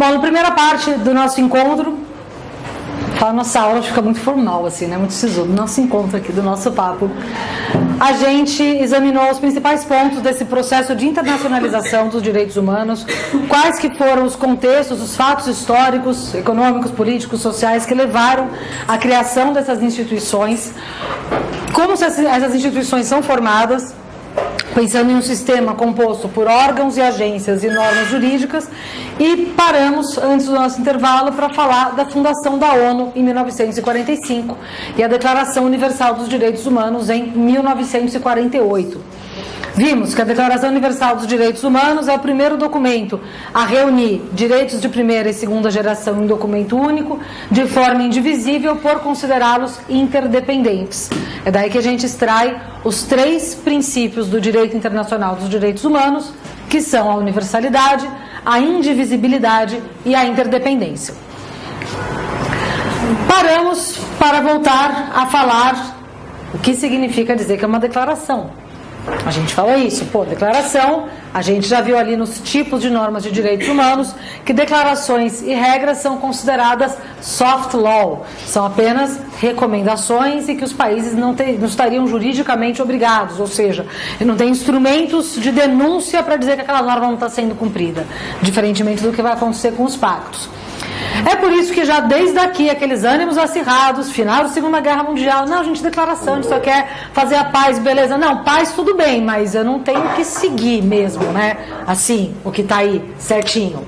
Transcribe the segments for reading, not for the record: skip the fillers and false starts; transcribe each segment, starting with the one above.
Bom, na primeira parte do nosso encontro, a nossa aula fica muito formal, assim, né? Muito sisudo. Nosso encontro aqui, do nosso papo, a gente examinou os principais pontos desse processo de internacionalização dos direitos humanos, quais que foram os contextos, os fatos históricos, econômicos, políticos, sociais que levaram à criação dessas instituições, como essas instituições são formadas, pensando em um sistema composto por órgãos e agências e normas jurídicas, e paramos antes do nosso intervalo para falar da fundação da ONU em 1945 e a Declaração Universal dos Direitos Humanos em 1948. Vimos que a Declaração Universal dos Direitos Humanos é o primeiro documento a reunir direitos de primeira e segunda geração em documento único, de forma indivisível, por considerá-los interdependentes. É daí que a gente extrai os 3 princípios do direito internacional dos direitos humanos, que são a universalidade, a indivisibilidade e a interdependência. Paramos para voltar a falar o que significa dizer que é uma declaração. A gente fala isso, declaração, a gente já viu ali nos tipos de normas de direitos humanos que declarações e regras são consideradas soft law, são apenas recomendações e que os países não estariam juridicamente obrigados, ou seja, não tem instrumentos de denúncia para dizer que aquela norma não está sendo cumprida, diferentemente do que vai acontecer com os pactos. É por isso que já desde aqui, aqueles ânimos acirrados, final da Segunda Guerra Mundial, não, gente, declaração, a gente só quer fazer a paz, beleza. Não, paz tudo bem, mas eu não tenho que seguir mesmo, né? Assim, o que está aí, certinho.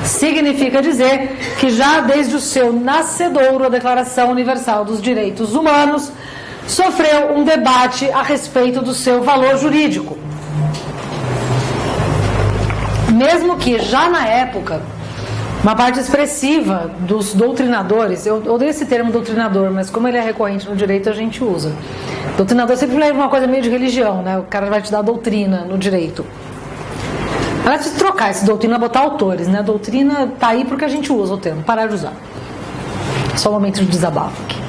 Significa dizer que já desde o seu nascedouro, a Declaração Universal dos Direitos Humanos sofreu um debate a respeito do seu valor jurídico. Mesmo que já na época, uma parte expressiva dos doutrinadores, eu odeio esse termo doutrinador, mas como ele é recorrente no direito, a gente usa. Doutrinador sempre leva uma coisa meio de religião, né? O cara vai te dar doutrina no direito. Ela vai trocar esse doutrina, botar autores, né? Doutrina tá aí porque a gente usa o termo, parar de usar. Só um momento de desabafo aqui.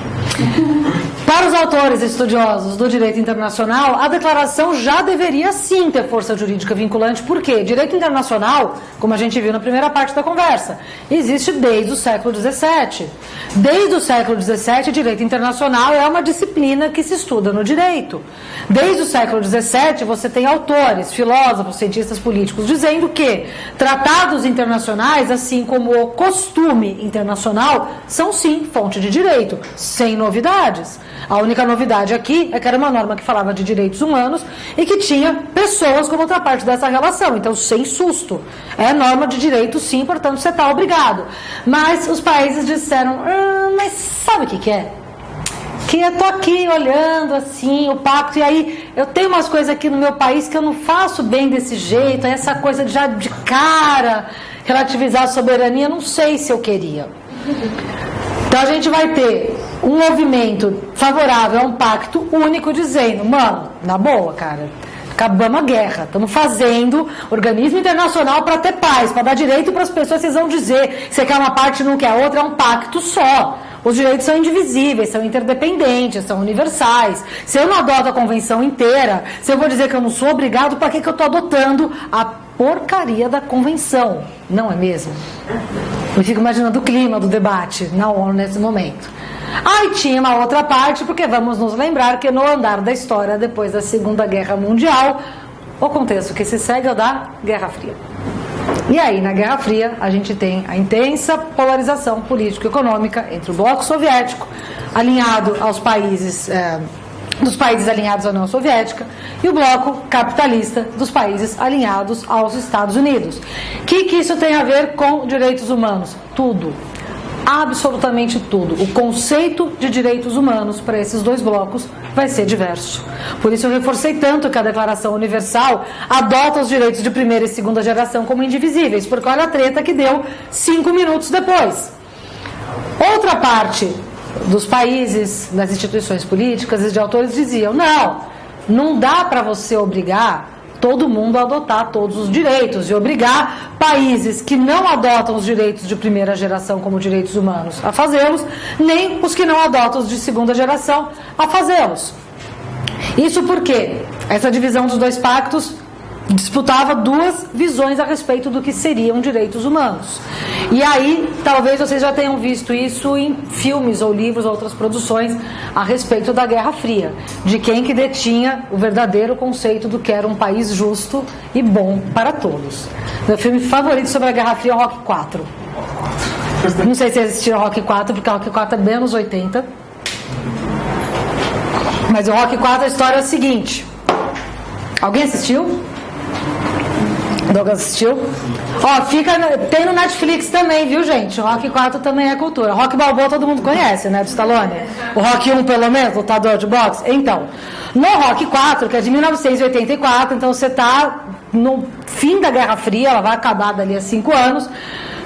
Para os autores estudiosos do direito internacional, a declaração já deveria sim ter força jurídica vinculante. Por quê? Direito internacional, como a gente viu na primeira parte da conversa, existe desde o século XVII. Desde o século XVII, direito internacional é uma disciplina que se estuda no direito. Desde o século XVII, você tem autores, filósofos, cientistas políticos dizendo que tratados internacionais, assim como o costume internacional, são sim fonte de direito, sem novidades. A única novidade aqui é que era uma norma que falava de direitos humanos e que tinha pessoas como outra parte dessa relação. Então, sem susto. É norma de direito, sim, portanto, você está obrigado. Mas os países disseram, mas sabe o que é? Que eu tô aqui olhando assim o pacto, e aí eu tenho umas coisas aqui no meu país que eu não faço bem desse jeito, essa coisa de já de cara relativizar a soberania, não sei se eu queria. Então a gente vai ter um movimento favorável a um pacto único dizendo, mano, na boa, cara, acabamos a guerra, estamos fazendo organismo internacional para ter paz, para dar direito para as pessoas, vocês vão dizer, você quer uma parte e não quer a outra, é um pacto só. Os direitos são indivisíveis, são interdependentes, são universais. Se eu não adoto a convenção inteira, se eu vou dizer que eu não sou obrigado, para que eu estou adotando a porcaria da convenção? Não é mesmo? Eu fico imaginando o clima do debate na ONU nesse momento. Aí tinha uma outra parte, porque vamos nos lembrar que no andar da história, depois da Segunda Guerra Mundial, o contexto que se segue é o da Guerra Fria. E aí, na Guerra Fria, a gente tem a intensa polarização político-econômica entre o bloco soviético, alinhado aos países, dos países alinhados à União Soviética, e o bloco capitalista dos países alinhados aos Estados Unidos. O que isso tem a ver com direitos humanos? Tudo. Absolutamente tudo. O conceito de direitos humanos para esses dois blocos vai ser diverso. Por isso eu reforcei tanto que a Declaração Universal adota os direitos de primeira e segunda geração como indivisíveis, porque olha a treta que deu 5 minutos depois. Outra parte dos países, das instituições políticas e de autores diziam, não dá para você obrigar todo mundo a adotar todos os direitos e obrigar países que não adotam os direitos de primeira geração como direitos humanos a fazê-los, nem os que não adotam os de segunda geração a fazê-los. Isso porque essa divisão dos dois pactos disputava duas visões a respeito do que seriam direitos humanos. E aí, talvez vocês já tenham visto isso em filmes ou livros ou outras produções a respeito da Guerra Fria, de quem que detinha o verdadeiro conceito do que era um país justo e bom para todos. Meu filme favorito sobre a Guerra Fria é o Rocky 4. Não sei se vocês assistiram o Rocky 4, porque o Rocky 4 é bem anos 80. Mas o Rocky 4, a história é a seguinte. Alguém assistiu? Douglas assistiu? Ó, tem no Netflix também, viu, gente? O Rocky 4 também é cultura. Rocky Balboa todo mundo conhece, né, do Stallone? O Rocky 1, pelo menos, lutador de boxe. Então, no Rocky 4, que é de 1984, então você tá no fim da Guerra Fria, ela vai acabar dali a 5 anos.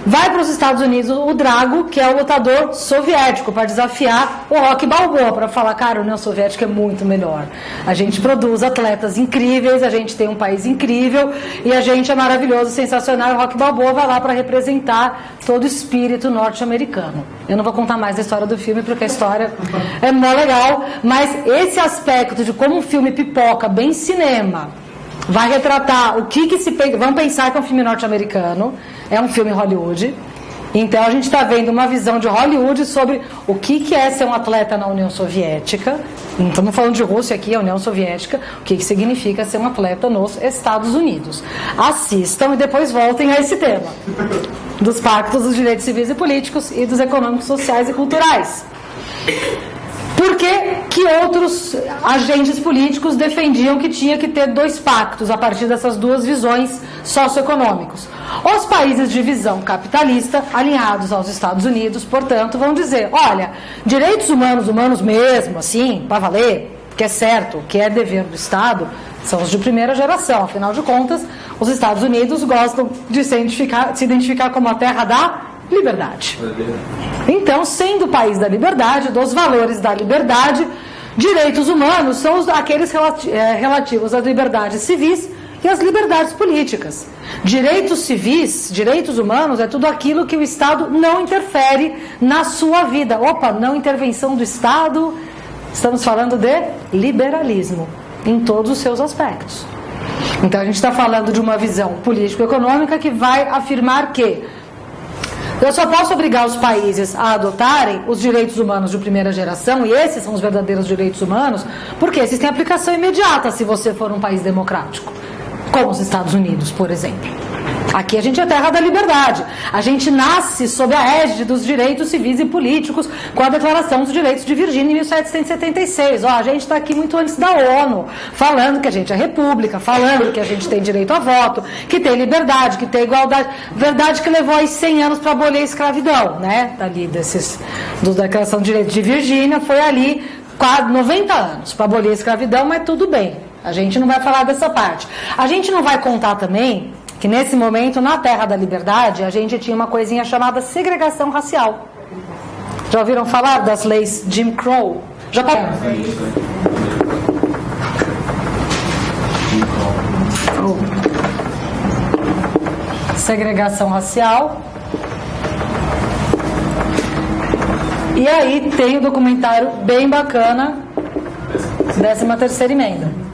Vai para os Estados Unidos o Drago, que é o lutador soviético, para desafiar o Rocky Balboa, para falar, cara, a União Soviética é muito melhor. A gente produz atletas incríveis, a gente tem um país incrível e a gente é maravilhoso, sensacional. O Rocky Balboa vai lá para representar todo o espírito norte-americano. Eu não vou contar mais a história do filme, porque a história é mó legal, mas esse aspecto de como um filme pipoca bem cinema, vai retratar o que se pensa. Vamos pensar que é um filme norte-americano, é um filme Hollywood. Então a gente está vendo uma visão de Hollywood sobre o que é ser um atleta na União Soviética. Não estamos falando de Rússia aqui, a União Soviética. O que significa ser um atleta nos Estados Unidos. Assistam e depois voltem a esse tema dos pactos dos direitos civis e políticos e dos econômicos, sociais e culturais. Por que outros agentes políticos defendiam que tinha que ter dois pactos a partir dessas duas visões socioeconômicas? Os países de visão capitalista, alinhados aos Estados Unidos, portanto, vão dizer, olha, direitos humanos, humanos mesmo, assim, para valer, que é certo, que é dever do Estado, são os de primeira geração. Afinal de contas, os Estados Unidos gostam de se identificar como a terra da liberdade. Então, sendo o país da liberdade, dos valores da liberdade, direitos humanos são aqueles relativos às liberdades civis e às liberdades políticas. Direitos civis, direitos humanos, é tudo aquilo que o Estado não interfere na sua vida. Opa, não intervenção do Estado, estamos falando de liberalismo em todos os seus aspectos. Então, a gente está falando de uma visão político-econômica que vai afirmar que eu só posso obrigar os países a adotarem os direitos humanos de primeira geração, e esses são os verdadeiros direitos humanos, porque esses têm aplicação imediata se você for um país democrático, como os Estados Unidos, por exemplo. Aqui a gente é terra da liberdade. A gente nasce sob a égide dos direitos civis e políticos com a Declaração dos Direitos de Virgínia em 1776. A gente está aqui muito antes da ONU, falando que a gente é república, falando que a gente tem direito a voto, que tem liberdade, que tem igualdade. Verdade que levou aí 100 anos para abolir a escravidão, né? Ali da Declaração dos Direitos de Virgínia, foi ali quase 90 anos para abolir a escravidão, mas tudo bem. A gente não vai falar dessa parte. A gente não vai contar também que nesse momento, na Terra da Liberdade, a gente tinha uma coisinha chamada segregação racial. Já ouviram falar das leis Jim Crow? Já segregação racial. E aí tem um documentário bem bacana, 13ª emenda.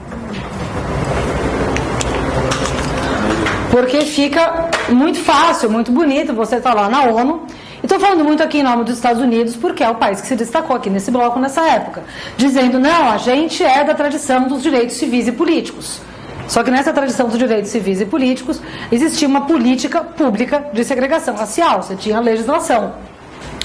Porque fica muito fácil, muito bonito, você está lá na ONU. E estou falando muito aqui em nome dos Estados Unidos, porque é o país que se destacou aqui nesse bloco, nessa época. Dizendo, não, a gente é da tradição dos direitos civis e políticos. Só que nessa tradição dos direitos civis e políticos, existia uma política pública de segregação racial. Você tinha legislação.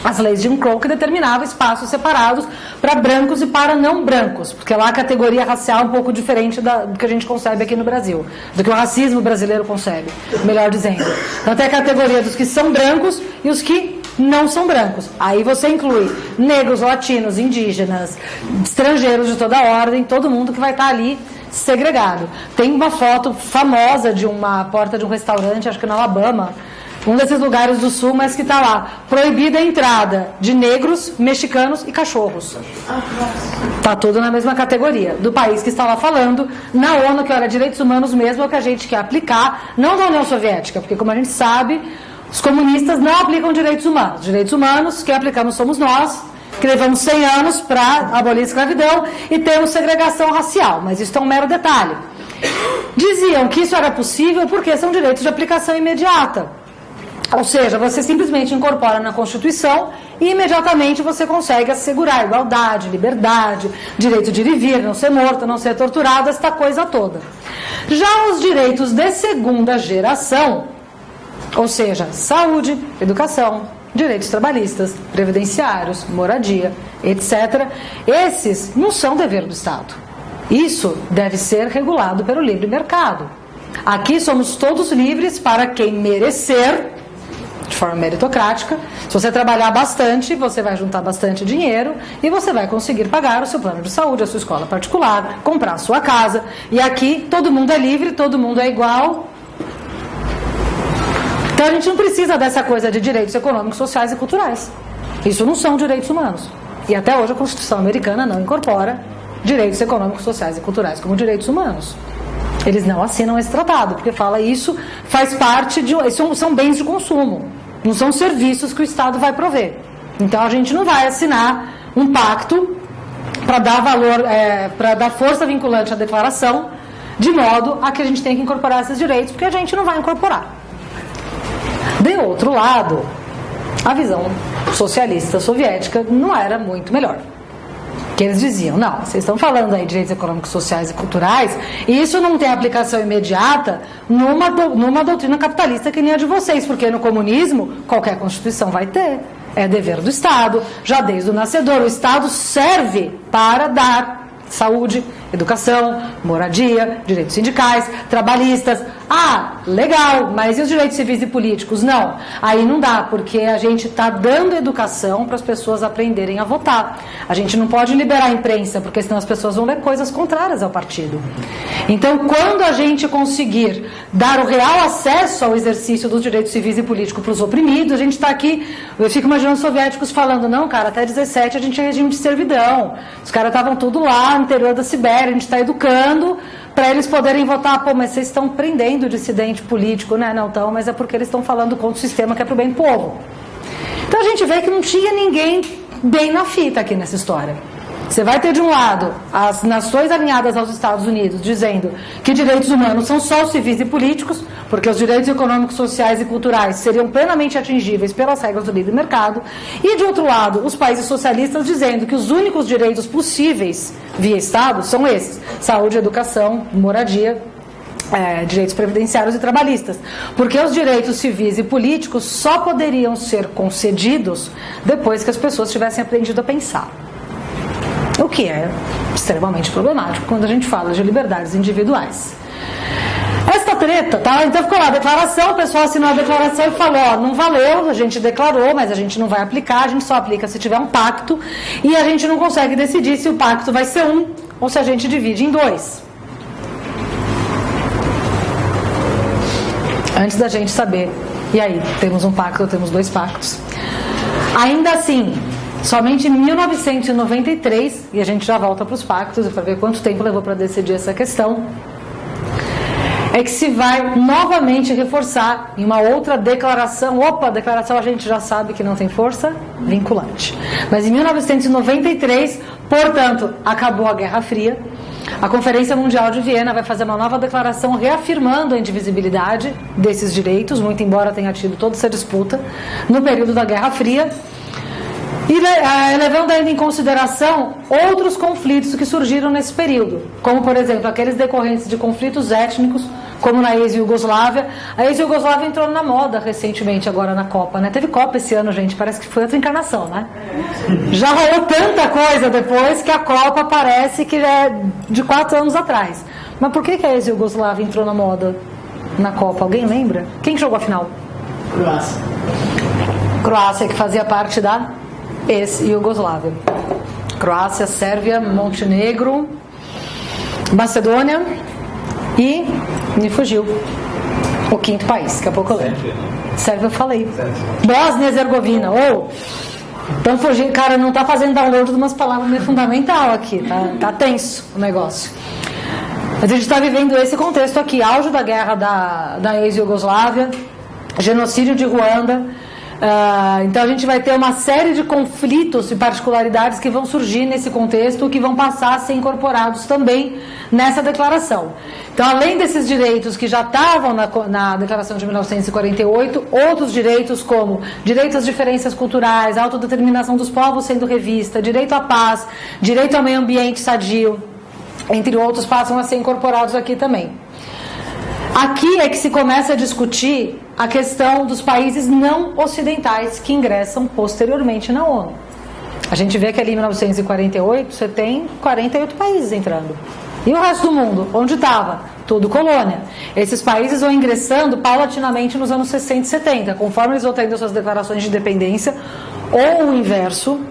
As leis de Jim Crow que determinavam espaços separados para brancos e para não brancos, porque lá a categoria racial é um pouco diferente do que a gente concebe aqui no Brasil, do que o racismo brasileiro concebe, melhor dizendo. Então tem a categoria dos que são brancos e os que não são brancos. Aí você inclui negros, latinos, indígenas, estrangeiros de toda ordem, todo mundo que vai estar ali segregado. Tem uma foto famosa de uma porta de um restaurante, acho que no Alabama, um desses lugares do sul, mas que está lá, proibida a entrada de negros, mexicanos e cachorros. Está tudo na mesma categoria do país que está lá falando, na ONU, que olha, direitos humanos mesmo é o que a gente quer aplicar, não da União Soviética, porque como a gente sabe, os comunistas não aplicam direitos humanos. Direitos humanos, quem aplicamos somos nós, que levamos 100 anos para abolir a escravidão e temos segregação racial, mas isso é um mero detalhe. Diziam que isso era possível porque são direitos de aplicação imediata. Ou seja, você simplesmente incorpora na Constituição e imediatamente você consegue assegurar igualdade, liberdade, direito de ir e vir, não ser morto, não ser torturado, esta coisa toda. Já os direitos de segunda geração, ou seja, saúde, educação, direitos trabalhistas, previdenciários, moradia, etc., esses não são dever do Estado. Isso deve ser regulado pelo livre mercado. Aqui somos todos livres para quem merecer, de forma meritocrática. Se você trabalhar bastante, você vai juntar bastante dinheiro e você vai conseguir pagar o seu plano de saúde, a sua escola particular, comprar a sua casa. E aqui todo mundo é livre, todo mundo é igual. Então a gente não precisa dessa coisa de direitos econômicos, sociais e culturais. Isso não são direitos humanos. E até hoje a Constituição americana não incorpora direitos econômicos, sociais e culturais como direitos humanos. Eles não assinam esse tratado, porque fala isso faz parte de... São bens de consumo, não são serviços que o Estado vai prover. Então a gente não vai assinar um pacto para dar valor, para dar força vinculante à declaração, de modo a que a gente tenha que incorporar esses direitos, porque a gente não vai incorporar. De outro lado, a visão socialista soviética não era muito melhor. Que eles diziam, não, vocês estão falando aí de direitos econômicos, sociais e culturais, e isso não tem aplicação imediata numa doutrina capitalista que nem a de vocês, porque no comunismo qualquer constituição vai ter, é dever do Estado, já desde o nascedor, o Estado serve para dar saúde, educação, moradia, direitos sindicais, trabalhistas. Ah, legal, mas e os direitos civis e políticos? Não, aí não dá, porque a gente está dando educação para as pessoas aprenderem a votar. A gente não pode liberar a imprensa, porque senão as pessoas vão ler coisas contrárias ao partido. Então, quando a gente conseguir dar o real acesso ao exercício dos direitos civis e políticos para os oprimidos, a gente está aqui, eu fico imaginando os soviéticos falando, não, cara, até 17 a gente é regime de servidão, os caras estavam tudo lá no interior da Sibéria, a gente está educando para eles poderem votar. Pô, mas vocês estão prendendo o dissidente político, né? Não estão, mas é porque eles estão falando contra o sistema que é para o bem do povo. Então a gente vê que não tinha ninguém bem na fita aqui nessa história. Você vai ter de um lado as nações alinhadas aos Estados Unidos dizendo que direitos humanos são só os civis e políticos, porque os direitos econômicos, sociais e culturais seriam plenamente atingíveis pelas regras do livre mercado, e de outro lado os países socialistas dizendo que os únicos direitos possíveis via Estado são esses: saúde, educação, moradia, direitos previdenciários e trabalhistas, porque os direitos civis e políticos só poderiam ser concedidos depois que as pessoas tivessem aprendido a pensar. O que é extremamente problemático quando a gente fala de liberdades individuais. Esta treta, tá? Então ficou lá a declaração, o pessoal assinou a declaração e falou, ó, não valeu, a gente declarou, mas a gente não vai aplicar, a gente só aplica se tiver um pacto, e a gente não consegue decidir se o pacto vai ser um ou se a gente divide em dois. Antes da gente saber, e aí, temos um pacto ou temos dois pactos? Ainda assim, somente em 1993, e a gente já volta para os pactos para ver quanto tempo levou para decidir essa questão, é que se vai novamente reforçar em uma outra declaração. Opa, declaração a gente já sabe que não tem força vinculante. Mas em 1993, portanto, acabou a Guerra Fria. A Conferência Mundial de Viena vai fazer uma nova declaração reafirmando a indivisibilidade desses direitos, muito embora tenha tido toda essa disputa no período da Guerra Fria. E levando ainda em consideração outros conflitos que surgiram nesse período, como, por exemplo, aqueles decorrentes de conflitos étnicos, como na ex-Iugoslávia. A ex-Iugoslávia entrou na moda recentemente, agora na Copa, né? Teve Copa esse ano, gente, parece que foi outra encarnação, né? Já rolou tanta coisa depois que a Copa parece que já é de 4 anos atrás. Mas por que a ex-Iugoslávia entrou na moda na Copa? Alguém lembra? Quem jogou a final? Croácia. Croácia, que fazia parte da ex-Iugoslávia. Croácia, Sérvia, Montenegro, Macedônia e me fugiu o 5º país, daqui a pouco eu lembro. Sérvia eu falei. Bósnia e Herzegovina. Então fugindo, cara, não tá fazendo download de umas palavras meio fundamental aqui, tá tenso o negócio. Mas a gente está vivendo esse contexto aqui, auge da guerra da ex-Iugoslávia, genocídio de Ruanda, Então a gente vai ter uma série de conflitos e particularidades que vão surgir nesse contexto, que vão passar a ser incorporados também nessa declaração. Então, além desses direitos que já estavam na Declaração de 1948, outros direitos como direito às diferenças culturais, autodeterminação dos povos sendo revista, direito à paz, direito ao meio ambiente sadio, entre outros, passam a ser incorporados aqui também. Aqui é que se começa a discutir a questão dos países não ocidentais que ingressam posteriormente na ONU. A gente vê que ali em 1948 você tem 48 países entrando. E o resto do mundo? Onde estava? Tudo colônia. Esses países vão ingressando paulatinamente nos anos 60 e 70, conforme eles vão tendo suas declarações de independência, ou o inverso,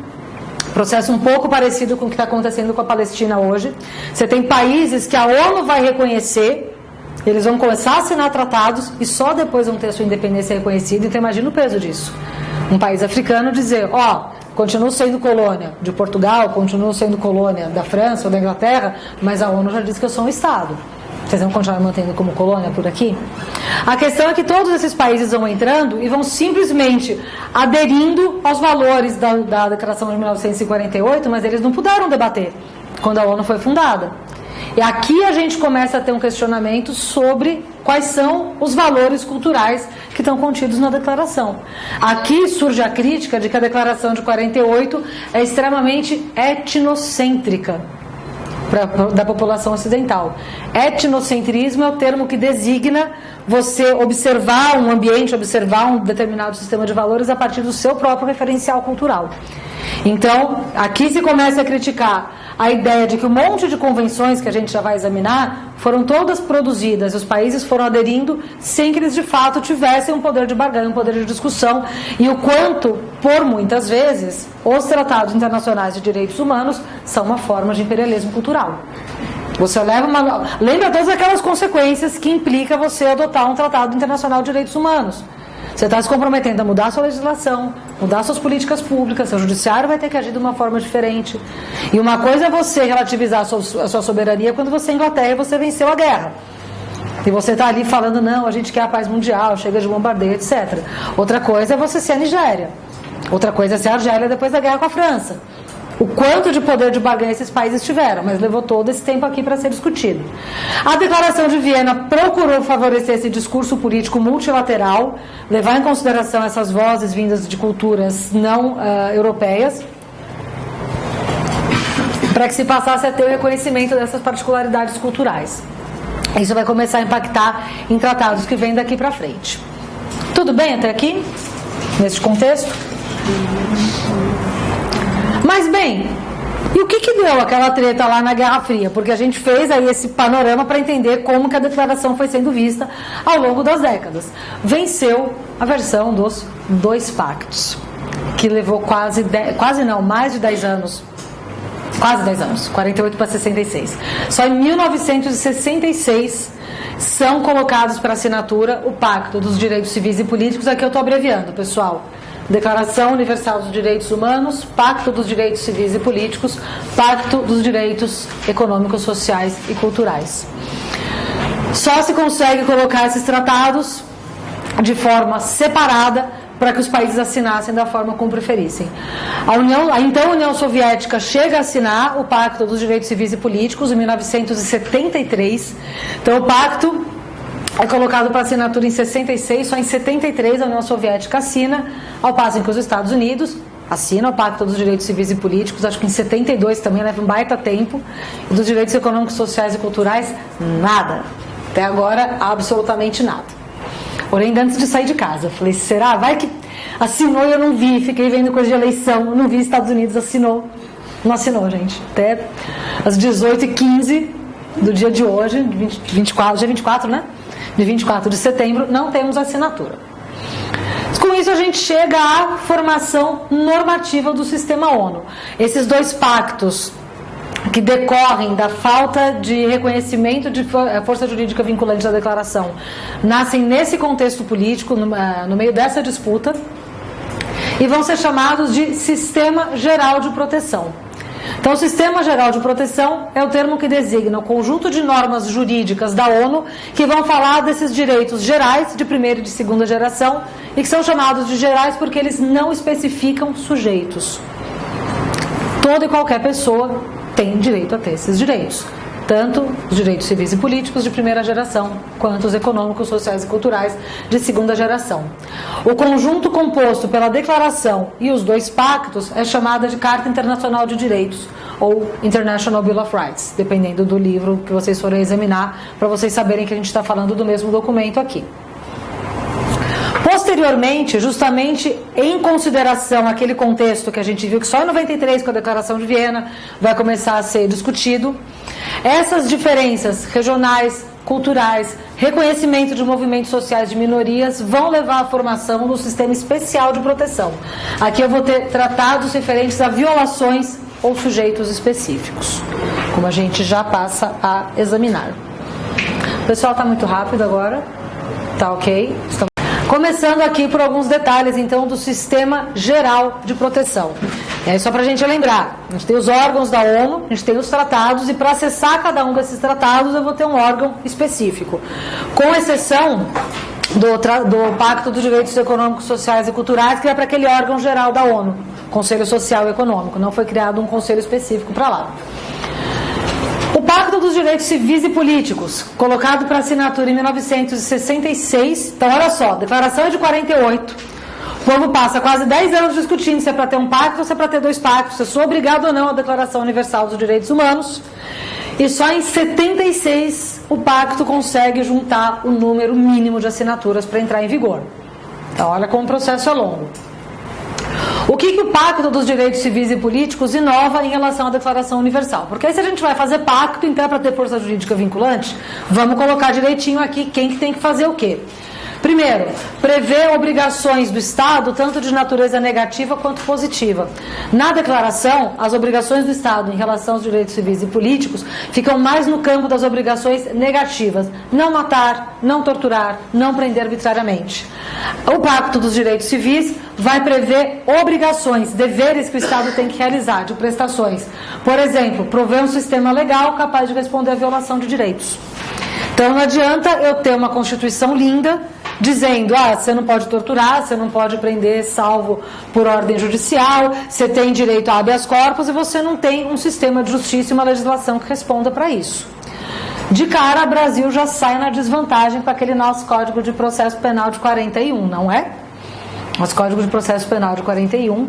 processo um pouco parecido com o que está acontecendo com a Palestina hoje. Você tem países que a ONU vai reconhecer, eles vão começar a assinar tratados e só depois vão ter a sua independência reconhecida. Então imagina o peso disso. Um país africano dizer, continuo sendo colônia de Portugal, continuo sendo colônia da França ou da Inglaterra, mas a ONU já disse que eu sou um Estado. Vocês vão continuar mantendo como colônia por aqui? A questão é que todos esses países vão entrando e vão simplesmente aderindo aos valores da Declaração de 1948, mas eles não puderam debater quando a ONU foi fundada. E aqui a gente começa a ter um questionamento sobre quais são os valores culturais que estão contidos na declaração. Aqui surge a crítica de que a declaração de 48 é extremamente etnocêntrica da população ocidental. Etnocentrismo é o termo que designa você observar um ambiente, observar um determinado sistema de valores a partir do seu próprio referencial cultural. Então, aqui se começa a criticar a ideia de que um monte de convenções que a gente já vai examinar foram todas produzidas, os países foram aderindo sem que eles de fato tivessem um poder de barganha, um poder de discussão, e o quanto, por muitas vezes, os tratados internacionais de direitos humanos são uma forma de imperialismo cultural. Você lembra todas aquelas consequências que implica você adotar um tratado internacional de direitos humanos. Você está se comprometendo a mudar a sua legislação, mudar suas políticas públicas, seu judiciário vai ter que agir de uma forma diferente. E uma coisa é você relativizar a sua soberania quando você é Inglaterra e você venceu a guerra. E você está ali falando, não, a gente quer a paz mundial, chega de bombardeio, etc. Outra coisa é você ser a Nigéria. Outra coisa é ser a Argélia depois da guerra com a França. O quanto de poder de barganha esses países tiveram, mas levou todo esse tempo aqui para ser discutido. A Declaração de Viena procurou favorecer esse discurso político multilateral, levar em consideração essas vozes vindas de culturas não europeias, para que se passasse a ter o reconhecimento dessas particularidades culturais. Isso vai começar a impactar em tratados que vêm daqui para frente. Tudo bem até aqui? Nesse contexto? Mas bem, e o que deu aquela treta lá na Guerra Fria? Porque a gente fez aí esse panorama para entender como que a declaração foi sendo vista ao longo das décadas. Venceu a versão dos 2 pactos, que levou mais de 10 anos. Quase 10 anos, 48 para 66. Só em 1966 são colocados para assinatura o Pacto dos Direitos Civis e Políticos. Aqui eu estou abreviando, pessoal. Declaração Universal dos Direitos Humanos, Pacto dos Direitos Civis e Políticos, Pacto dos Direitos Econômicos, Sociais e Culturais. Só se consegue colocar esses tratados de forma separada para que os países assinassem da forma como preferissem. A União Soviética chega a assinar o Pacto dos Direitos Civis e Políticos em 1973. Então o pacto é colocado para assinatura em 66, só em 73 a União Soviética assina, ao passo em que os Estados Unidos assinam o Pacto dos Direitos Civis e Políticos, acho que em 72 também, leva um baita tempo, e dos direitos econômicos, sociais e culturais, nada. Até agora, absolutamente nada. Orei antes de sair de casa, falei, será? Vai que assinou e eu não vi, fiquei vendo coisa de eleição, não vi Estados Unidos assinou. Não assinou, gente. Até às 18h15 do dia de hoje, dia 24, né? De 24 de setembro, não temos assinatura. Com isso, a gente chega à formação normativa do sistema ONU. Esses 2 pactos que decorrem da falta de reconhecimento de força jurídica vinculante da declaração nascem nesse contexto político, no meio dessa disputa, e vão ser chamados de Sistema Geral de Proteção. Então, o Sistema Geral de Proteção é o termo que designa o conjunto de normas jurídicas da ONU que vão falar desses direitos gerais de primeira e de segunda geração e que são chamados de gerais porque eles não especificam sujeitos. Toda e qualquer pessoa tem direito a ter esses direitos, tanto os direitos civis e políticos de primeira geração, quanto os econômicos, sociais e culturais de segunda geração. O conjunto composto pela Declaração e os dois pactos é chamada de Carta Internacional de Direitos, ou International Bill of Rights, dependendo do livro que vocês forem examinar, para vocês saberem que a gente está falando do mesmo documento aqui. Posteriormente, justamente em consideração aquele contexto que a gente viu que só em 93, com a Declaração de Viena, vai começar a ser discutido, essas diferenças regionais, culturais, reconhecimento de movimentos sociais de minorias vão levar à formação do sistema especial de proteção. Aqui eu vou ter tratados referentes a violações ou sujeitos específicos, como a gente já passa a examinar. O pessoal está muito rápido agora? Tá ok? Começando aqui por alguns detalhes, então, do Sistema Geral de Proteção. É só para a gente lembrar, a gente tem os órgãos da ONU, a gente tem os tratados, e para acessar cada um desses tratados eu vou ter um órgão específico. Com exceção do Pacto dos Direitos Econômicos, Sociais e Culturais, que é para aquele órgão geral da ONU, Conselho Social e Econômico, não foi criado um conselho específico para lá. O Pacto dos Direitos Civis e Políticos, colocado para assinatura em 1966, então olha só, declaração é de 48, o povo passa quase 10 anos discutindo se é para ter um pacto ou se é para ter dois pactos, se eu sou obrigado ou não à Declaração Universal dos Direitos Humanos, e só em 76 o pacto consegue juntar o número mínimo de assinaturas para entrar em vigor. Então olha como o processo é longo. O que o Pacto dos Direitos Civis e Políticos inova em relação à Declaração Universal? Porque aí se a gente vai fazer pacto, então é para ter força jurídica vinculante, vamos colocar direitinho aqui quem que tem que fazer o quê. Primeiro, prevê obrigações do Estado, tanto de natureza negativa quanto positiva. Na declaração, as obrigações do Estado em relação aos direitos civis e políticos ficam mais no campo das obrigações negativas. Não matar, não torturar, não prender arbitrariamente. O Pacto dos Direitos Civis vai prever obrigações, deveres que o Estado tem que realizar, de prestações. Por exemplo, prover um sistema legal capaz de responder à violação de direitos. Então não adianta eu ter uma Constituição linda, dizendo, você não pode torturar, você não pode prender salvo por ordem judicial, você tem direito a habeas corpus e você não tem um sistema de justiça e uma legislação que responda para isso. De cara, o Brasil já sai na desvantagem com aquele nosso Código de Processo Penal de 41, não é? Nosso Código de Processo Penal de 41,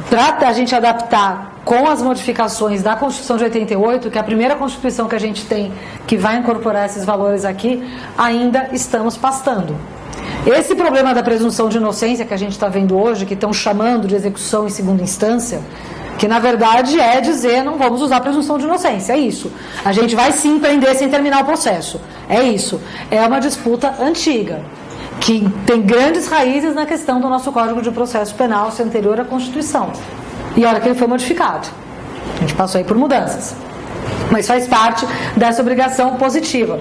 para a gente adaptar com as modificações da Constituição de 88, que é a primeira Constituição que a gente tem que vai incorporar esses valores aqui, ainda estamos pastando. Esse problema da presunção de inocência que a gente está vendo hoje, que estão chamando de execução em segunda instância, que na verdade é dizer não vamos usar presunção de inocência, é isso. A gente vai sim prender sem terminar o processo, é isso. É uma disputa antiga, que tem grandes raízes na questão do nosso Código de Processo Penal, ser anterior à Constituição. E olha que ele foi modificado. A gente passou aí por mudanças. Mas faz parte dessa obrigação positiva.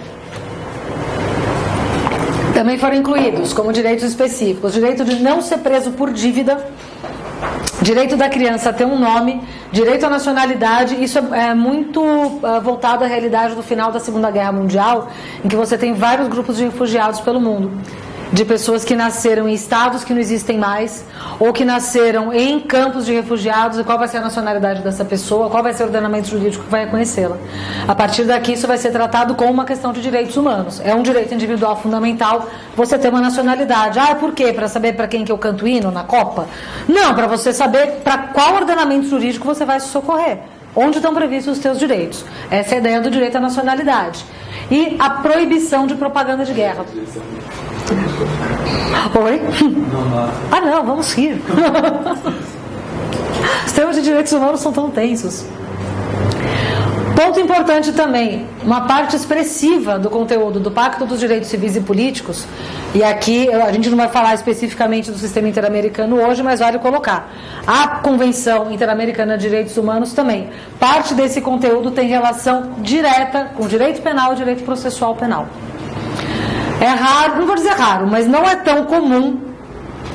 Também foram incluídos, como direitos específicos, direito de não ser preso por dívida, direito da criança a ter um nome, direito à nacionalidade. Isso é muito voltado à realidade do final da Segunda Guerra Mundial, em que você tem vários grupos de refugiados pelo mundo, de pessoas que nasceram em estados que não existem mais, ou que nasceram em campos de refugiados, e qual vai ser a nacionalidade dessa pessoa, qual vai ser o ordenamento jurídico que vai reconhecê-la. A partir daqui, isso vai ser tratado como uma questão de direitos humanos. É um direito individual fundamental você ter uma nacionalidade. Por quê? Para saber para quem que eu canto hino na Copa? Não, para você saber para qual ordenamento jurídico você vai se socorrer. Onde estão previstos os seus direitos. Essa é a ideia do direito à nacionalidade. E a proibição de propaganda de guerra. Oi? Não, vamos rir. Os temas de direitos humanos são tão tensos. Ponto importante também, uma parte expressiva do conteúdo do Pacto dos Direitos Civis e Políticos, e aqui a gente não vai falar especificamente do sistema interamericano hoje, mas vale colocar. A Convenção Interamericana de Direitos Humanos também. Parte desse conteúdo tem relação direta com direito penal e direito processual penal. É raro, não vou dizer raro, mas não é tão comum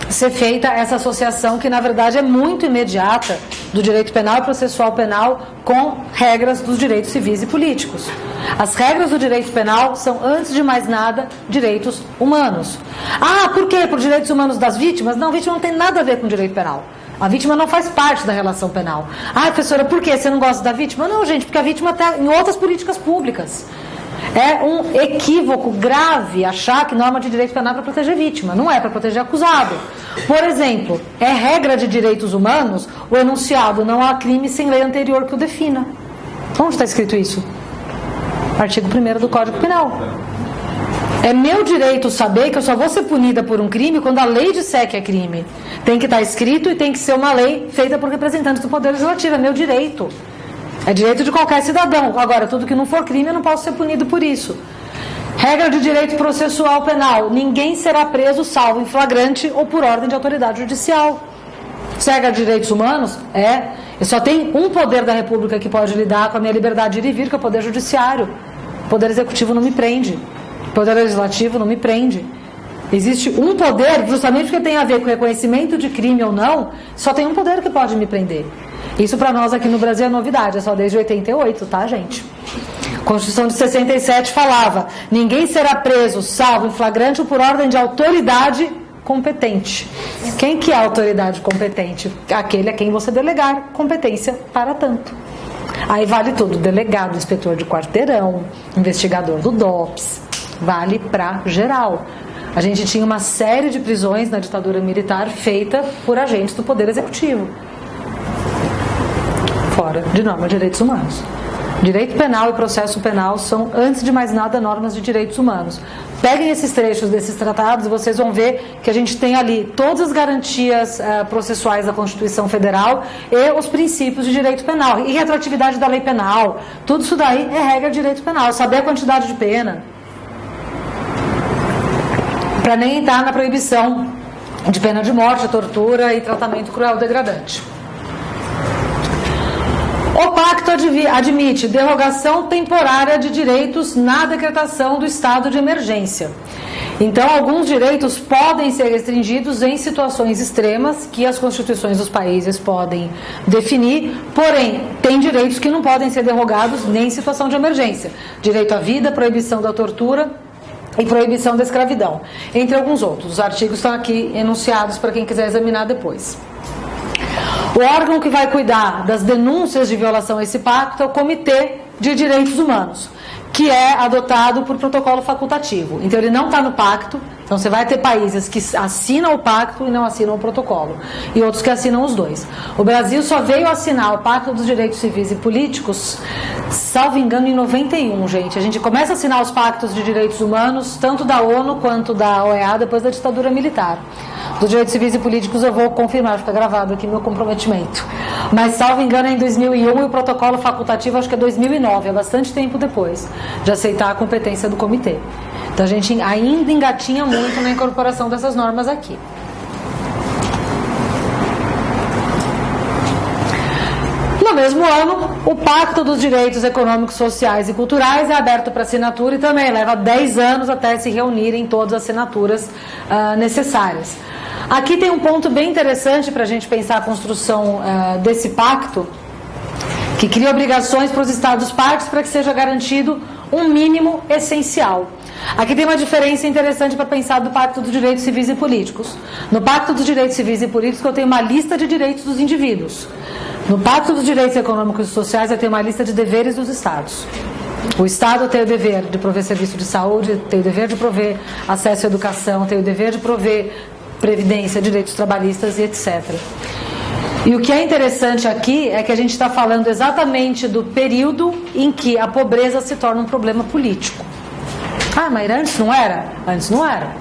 ser feita essa associação que, na verdade, é muito imediata do direito penal e processual penal com regras dos direitos civis e políticos. As regras do direito penal são, antes de mais nada, direitos humanos. Ah, por quê? Por direitos humanos das vítimas? Não, vítima não tem nada a ver com direito penal. A vítima não faz parte da relação penal. Ah, professora, por quê? Você não gosta da vítima? Não, gente, porque a vítima está em outras políticas públicas. É um equívoco grave achar que norma de direito penal é para proteger vítima. Não é para proteger acusado. Por exemplo, é regra de direitos humanos o enunciado: não há crime sem lei anterior que o defina. Onde está escrito isso? Artigo 1º do Código Penal. É meu direito saber que eu só vou ser punida por um crime quando a lei disser que é crime. Tem que estar escrito e tem que ser uma lei feita por representantes do Poder Legislativo. É meu direito. É direito de qualquer cidadão. Agora, tudo que não for crime, eu não posso ser punido por isso. Regra de direito processual penal: ninguém será preso salvo em flagrante ou por ordem de autoridade judicial. Regra de direitos humanos? Eu só tenho um poder da República que pode lidar com a minha liberdade de ir e vir, que é o Poder Judiciário. O Poder Executivo não me prende. O Poder Legislativo não me prende. Existe um poder, justamente porque tem a ver com reconhecimento de crime ou não, só tem um poder que pode me prender. Isso para nós aqui no Brasil é novidade, é só desde 88, tá, gente? A Constituição de 67 falava: ninguém será preso salvo em flagrante ou por ordem de autoridade competente. Quem que é a autoridade competente? Aquele a quem você delegar competência para tanto. Aí vale tudo: delegado, inspetor de quarteirão, investigador do DOPS, vale para geral. A gente tinha uma série de prisões na ditadura militar feita por agentes do Poder Executivo, fora de norma de direitos humanos. Direito penal e processo penal são, antes de mais nada, normas de direitos humanos. Peguem esses trechos desses tratados e vocês vão ver que a gente tem ali todas as garantias processuais da Constituição Federal e os princípios de direito penal. E retroatividade da lei penal. Tudo isso daí é regra de direito penal. Saber a quantidade de pena. Para nem entrar na proibição de pena de morte, tortura e tratamento cruel degradante. O pacto admite derrogação temporária de direitos na decretação do estado de emergência. Então, alguns direitos podem ser restringidos em situações extremas que as constituições dos países podem definir, porém, tem direitos que não podem ser derrogados nem em situação de emergência. Direito à vida, proibição da tortura e proibição da escravidão, entre alguns outros. Os artigos estão aqui enunciados para quem quiser examinar depois. O órgão que vai cuidar das denúncias de violação a esse pacto é o Comitê de Direitos Humanos, que é adotado por protocolo facultativo. Então ele não está no pacto. Então você vai ter países que assinam o pacto e não assinam o protocolo, e outros que assinam os dois. O Brasil só veio assinar o Pacto dos Direitos Civis e Políticos, salvo engano, em 91, gente. A gente começa a assinar os pactos de direitos humanos, tanto da ONU quanto da OEA, depois da ditadura militar. Dos direitos civis e políticos eu vou confirmar, fica gravado aqui meu comprometimento. Mas, salvo engano, é em 2001, e o protocolo facultativo acho que é 2009, é bastante tempo depois de aceitar a competência do comitê. Então a gente ainda engatinha muito na incorporação dessas normas aqui. No mesmo ano, o Pacto dos Direitos Econômicos, Sociais e Culturais é aberto para assinatura e também leva 10 anos até se reunirem todas as assinaturas necessárias. Aqui tem um ponto bem interessante para a gente pensar a construção desse pacto, que cria obrigações para os Estados partes para que seja garantido um mínimo essencial. Aqui tem uma diferença interessante para pensar do Pacto dos Direitos Civis e Políticos. No Pacto dos Direitos Civis e Políticos eu tenho uma lista de direitos dos indivíduos. No Pacto dos Direitos Econômicos e Sociais eu tenho uma lista de deveres dos Estados. O Estado tem o dever de prover serviço de saúde, tem o dever de prover acesso à educação, tem o dever de prover previdência, direitos trabalhistas e etc. E o que é interessante aqui é que a gente está falando exatamente do período em que a pobreza se torna um problema político. Ah, mas antes não era? Antes não era.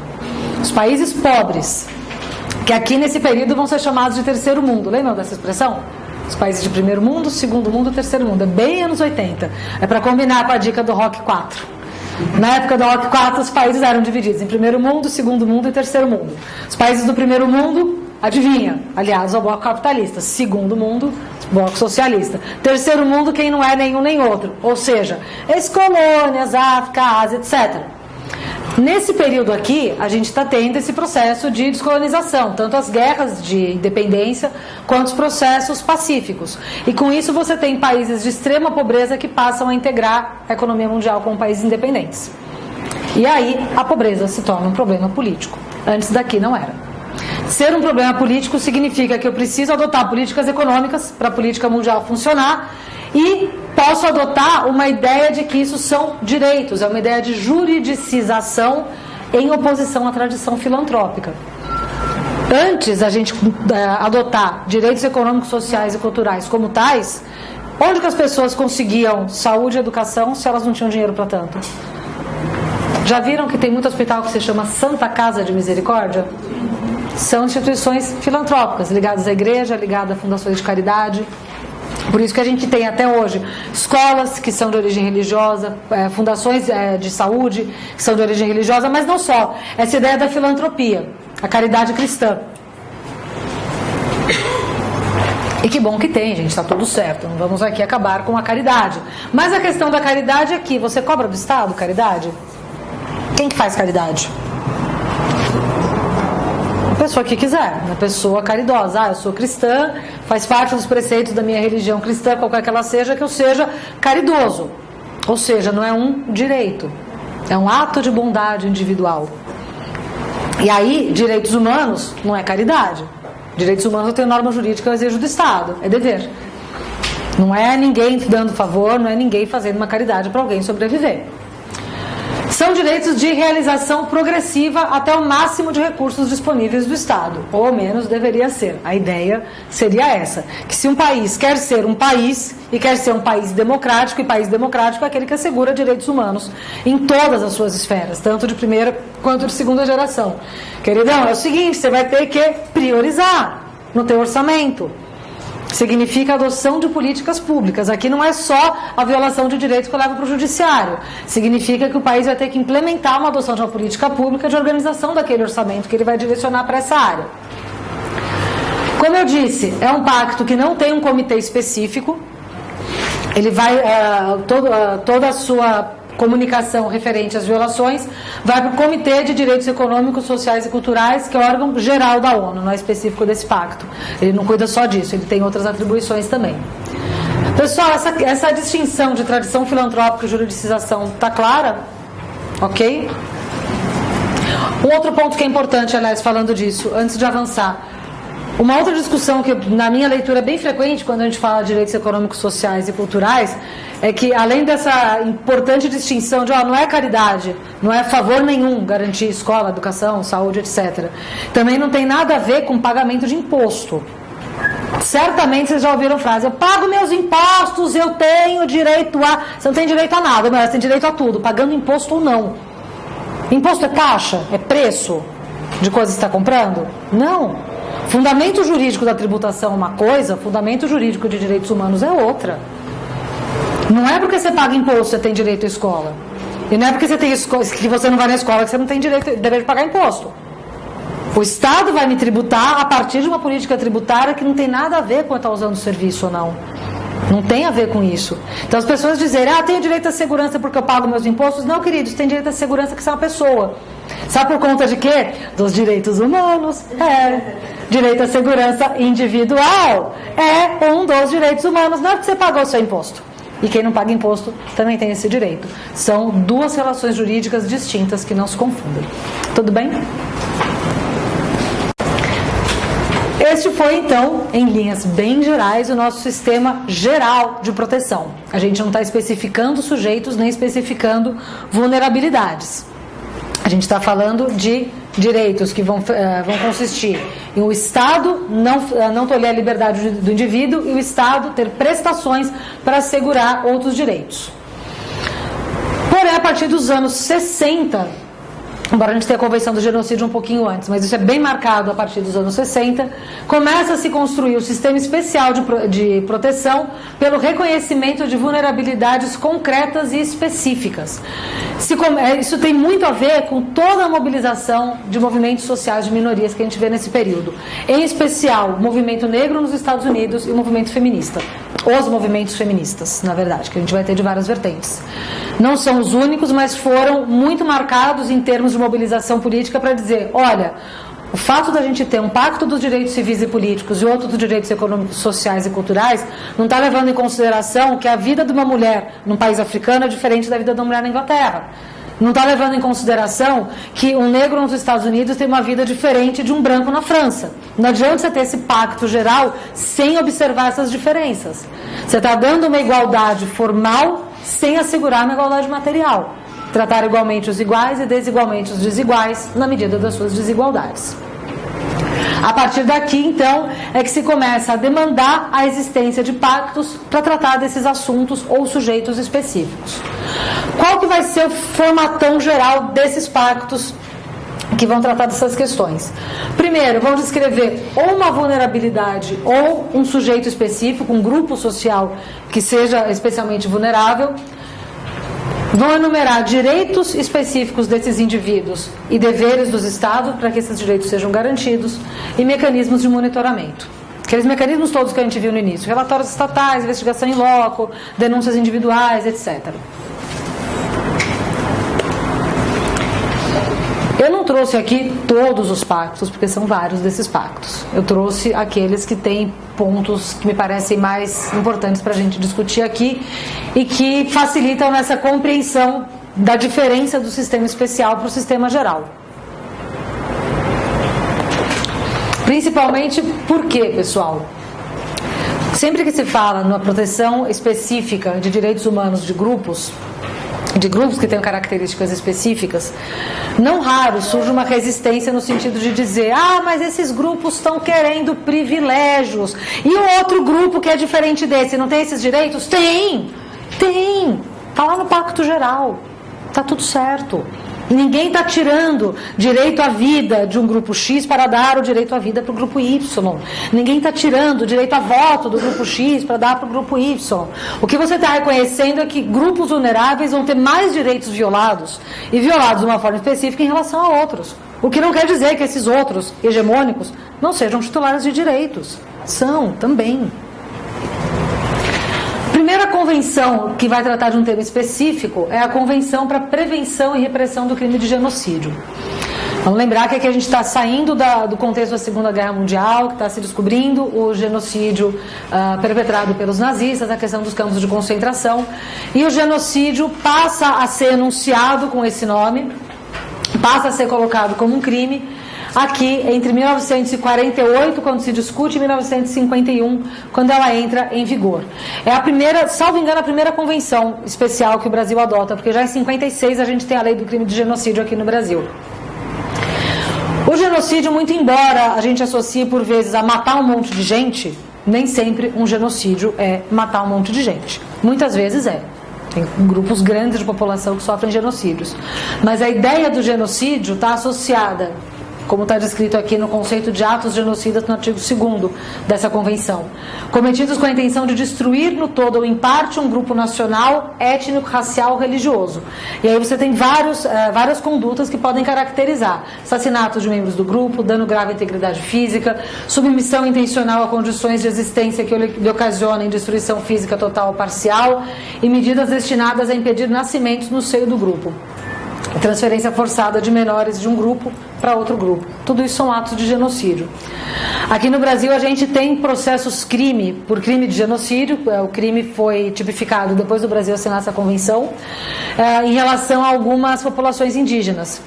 Os países pobres, que aqui nesse período vão ser chamados de terceiro mundo, lembram dessa expressão? Os países de primeiro mundo, segundo mundo, terceiro mundo. É bem anos 80. É para combinar com a dica do Rock 4. Na época do Rock 4, os países eram divididos em primeiro mundo, segundo mundo e terceiro mundo. Os países do primeiro mundo, adivinha? Aliás, o bloco capitalista. Segundo mundo, bloco socialista. Terceiro mundo, quem não é nenhum nem outro. Ou seja, ex-colônias, África, Ásia, etc. Nesse período aqui, a gente está tendo esse processo de descolonização, tanto as guerras de independência quanto os processos pacíficos. E com isso você tem países de extrema pobreza que passam a integrar a economia mundial como países independentes. E aí a pobreza se torna um problema político. Antes daqui não era. Ser um problema político significa que eu preciso adotar políticas econômicas para a política mundial funcionar e posso adotar uma ideia de que isso são direitos, é uma ideia de juridicização em oposição à tradição filantrópica. Antes a gente adotar direitos econômicos, sociais e culturais como tais, onde que as pessoas conseguiam saúde e educação se elas não tinham dinheiro para tanto? Já viram que tem muito hospital que se chama Santa Casa de Misericórdia? São instituições filantrópicas, ligadas à igreja, ligadas a fundações de caridade. Por isso que a gente tem até hoje escolas que são de origem religiosa, fundações de saúde que são de origem religiosa, mas não só. Essa ideia da filantropia, a caridade cristã. E que bom que tem, gente, está tudo certo. Não vamos aqui acabar com a caridade. Mas a questão da caridade é que você cobra do Estado caridade? Quem que faz caridade? A pessoa que quiser, uma pessoa caridosa. Eu sou cristã, faz parte dos preceitos da minha religião cristã, qualquer que ela seja, que eu seja caridoso. Ou seja, não é um direito, é um ato de bondade individual. E aí, direitos humanos não é caridade. Direitos humanos eu tenho norma jurídica, eu exijo do Estado, é dever. Não é ninguém dando favor, não é ninguém fazendo uma caridade para alguém sobreviver. São direitos de realização progressiva até o máximo de recursos disponíveis do Estado, ou ao menos deveria ser. A ideia seria essa, que se um país quer ser um país e quer ser um país democrático, e país democrático é aquele que assegura direitos humanos em todas as suas esferas, tanto de primeira quanto de segunda geração. Queridão, é o seguinte, você vai ter que priorizar no teu orçamento. Significa adoção de políticas públicas. Aqui não é só a violação de direitos que leva para o judiciário. Significa que o país vai ter que implementar uma adoção de uma política pública de organização daquele orçamento que ele vai direcionar para essa área. Como eu disse, é um pacto que não tem um comitê específico. Ele vai, toda a sua comunicação referente às violações vai para o Comitê de Direitos Econômicos, Sociais e Culturais, que é o órgão geral da ONU, não é específico desse pacto. Ele não cuida só disso, ele tem outras atribuições também. Pessoal, essa distinção de tradição filantrópica e juridicização está clara? Ok? Um outro ponto que é importante, aliás, falando disso, antes de avançar. Uma outra discussão que, na minha leitura, é bem frequente quando a gente fala de direitos econômicos, sociais e culturais, é que, além dessa importante distinção de não é caridade, não é favor nenhum garantir escola, educação, saúde, etc., também não tem nada a ver com pagamento de imposto. Certamente vocês já ouviram a frase: eu pago meus impostos, eu tenho direito a... Você não tem direito a nada, mas você tem direito a tudo, pagando imposto ou não. Imposto é taxa? É preço de coisas que você está comprando? Não. Fundamento jurídico da tributação é uma coisa, fundamento jurídico de direitos humanos é outra. Não é porque você paga imposto que você tem direito à escola. E não é porque você tem que você não vai na escola que você não tem dever de pagar imposto. O Estado vai me tributar a partir de uma política tributária que não tem nada a ver com eu estar usando o serviço ou não. Não tem a ver com isso. Então as pessoas dizerem: tenho direito à segurança porque eu pago meus impostos. Não, queridos, tem direito à segurança que você é uma pessoa. Sabe por conta de quê? Dos direitos humanos. Direito à segurança individual é um dos direitos humanos. Não é que você pagou o seu imposto. E quem não paga imposto também tem esse direito. São duas relações jurídicas distintas que não se confundem. Tudo bem? Este foi, então, em linhas bem gerais, o nosso sistema geral de proteção. A gente não está especificando sujeitos nem especificando vulnerabilidades. A gente está falando de direitos que vão consistir em o Estado não tolher a liberdade do indivíduo e o Estado ter prestações para assegurar outros direitos. Porém, a partir dos anos 60... Embora a gente tenha a Convenção do Genocídio um pouquinho antes, mas isso é bem marcado a partir dos anos 60, começa a se construir o sistema especial de proteção pelo reconhecimento de vulnerabilidades concretas e específicas. Isso tem muito a ver com toda a mobilização de movimentos sociais de minorias que a gente vê nesse período. Em especial, o movimento negro nos Estados Unidos e o movimento feminista. os movimentos feministas, na verdade, que a gente vai ter de várias vertentes. Não são os únicos, mas foram muito marcados em termos de mobilização política para dizer, olha, o fato da gente ter um pacto dos direitos civis e políticos e outro dos direitos econômicos, sociais e culturais não está levando em consideração que a vida de uma mulher num país africano é diferente da vida de uma mulher na Inglaterra. Não está levando em consideração que um negro nos Estados Unidos tem uma vida diferente de um branco na França. Não adianta você ter esse pacto geral sem observar essas diferenças. Você está dando uma igualdade formal sem assegurar uma igualdade material. Tratar igualmente os iguais e desigualmente os desiguais na medida das suas desigualdades. A partir daqui, então, é que se começa a demandar a existência de pactos para tratar desses assuntos ou sujeitos específicos. Qual que vai ser o formatão geral desses pactos que vão tratar dessas questões? Primeiro, vão descrever ou uma vulnerabilidade ou um sujeito específico, um grupo social que seja especialmente vulnerável. Vão enumerar direitos específicos desses indivíduos e deveres dos Estados para que esses direitos sejam garantidos e mecanismos de monitoramento. Aqueles mecanismos todos que a gente viu no início, relatórios estatais, investigação em loco, denúncias individuais, etc. Eu não trouxe aqui todos os pactos, porque são vários desses pactos. Eu trouxe aqueles que têm pontos que me parecem mais importantes para a gente discutir aqui e que facilitam nessa compreensão da diferença do sistema especial para o sistema geral. Principalmente porque, pessoal, sempre que se fala numa proteção específica de direitos humanos de grupos que tenham características específicas, não raro surge uma resistência no sentido de dizer, mas esses grupos estão querendo privilégios, e o outro grupo que é diferente desse, não tem esses direitos? Tem, está lá no Pacto Geral, está tudo certo. Ninguém está tirando direito à vida de um grupo X para dar o direito à vida para o grupo Y. Ninguém está tirando o direito a voto do grupo X para dar para o grupo Y. O que você está reconhecendo é que grupos vulneráveis vão ter mais direitos violados, e violados de uma forma específica em relação a outros. O que não quer dizer que esses outros hegemônicos não sejam titulares de direitos. São, também. A primeira convenção que vai tratar de um tema específico é a Convenção para Prevenção e Repressão do Crime de Genocídio. Vamos lembrar que aqui a gente está saindo do contexto da Segunda Guerra Mundial, que está se descobrindo o genocídio perpetrado pelos nazistas, a questão dos campos de concentração, e o genocídio passa a ser enunciado com esse nome, passa a ser colocado como um crime, aqui entre 1948, quando se discute, e 1951, quando ela entra em vigor. É a primeira, salvo engano, a primeira convenção especial que o Brasil adota, porque já em 56 a gente tem a lei do crime de genocídio aqui no Brasil. O genocídio, muito embora a gente associe por vezes a matar um monte de gente, nem sempre um genocídio é matar um monte de gente. Muitas vezes é. Tem grupos grandes de população que sofrem genocídios. Mas a ideia do genocídio está associada, como está descrito aqui no conceito de atos genocidas no artigo 2º dessa convenção, cometidos com a intenção de destruir no todo ou em parte um grupo nacional, étnico, racial ou religioso. E aí você tem várias condutas que podem caracterizar: assassinato de membros do grupo, dano grave à integridade física, submissão intencional a condições de existência que lhe ocasionem destruição física total ou parcial, e medidas destinadas a impedir nascimentos no seio do grupo. Transferência forçada de menores de um grupo para outro grupo. Tudo isso são atos de genocídio. Aqui no Brasil a gente tem processos por crime de genocídio. O crime foi tipificado depois do Brasil assinar essa convenção, em relação a algumas populações indígenas.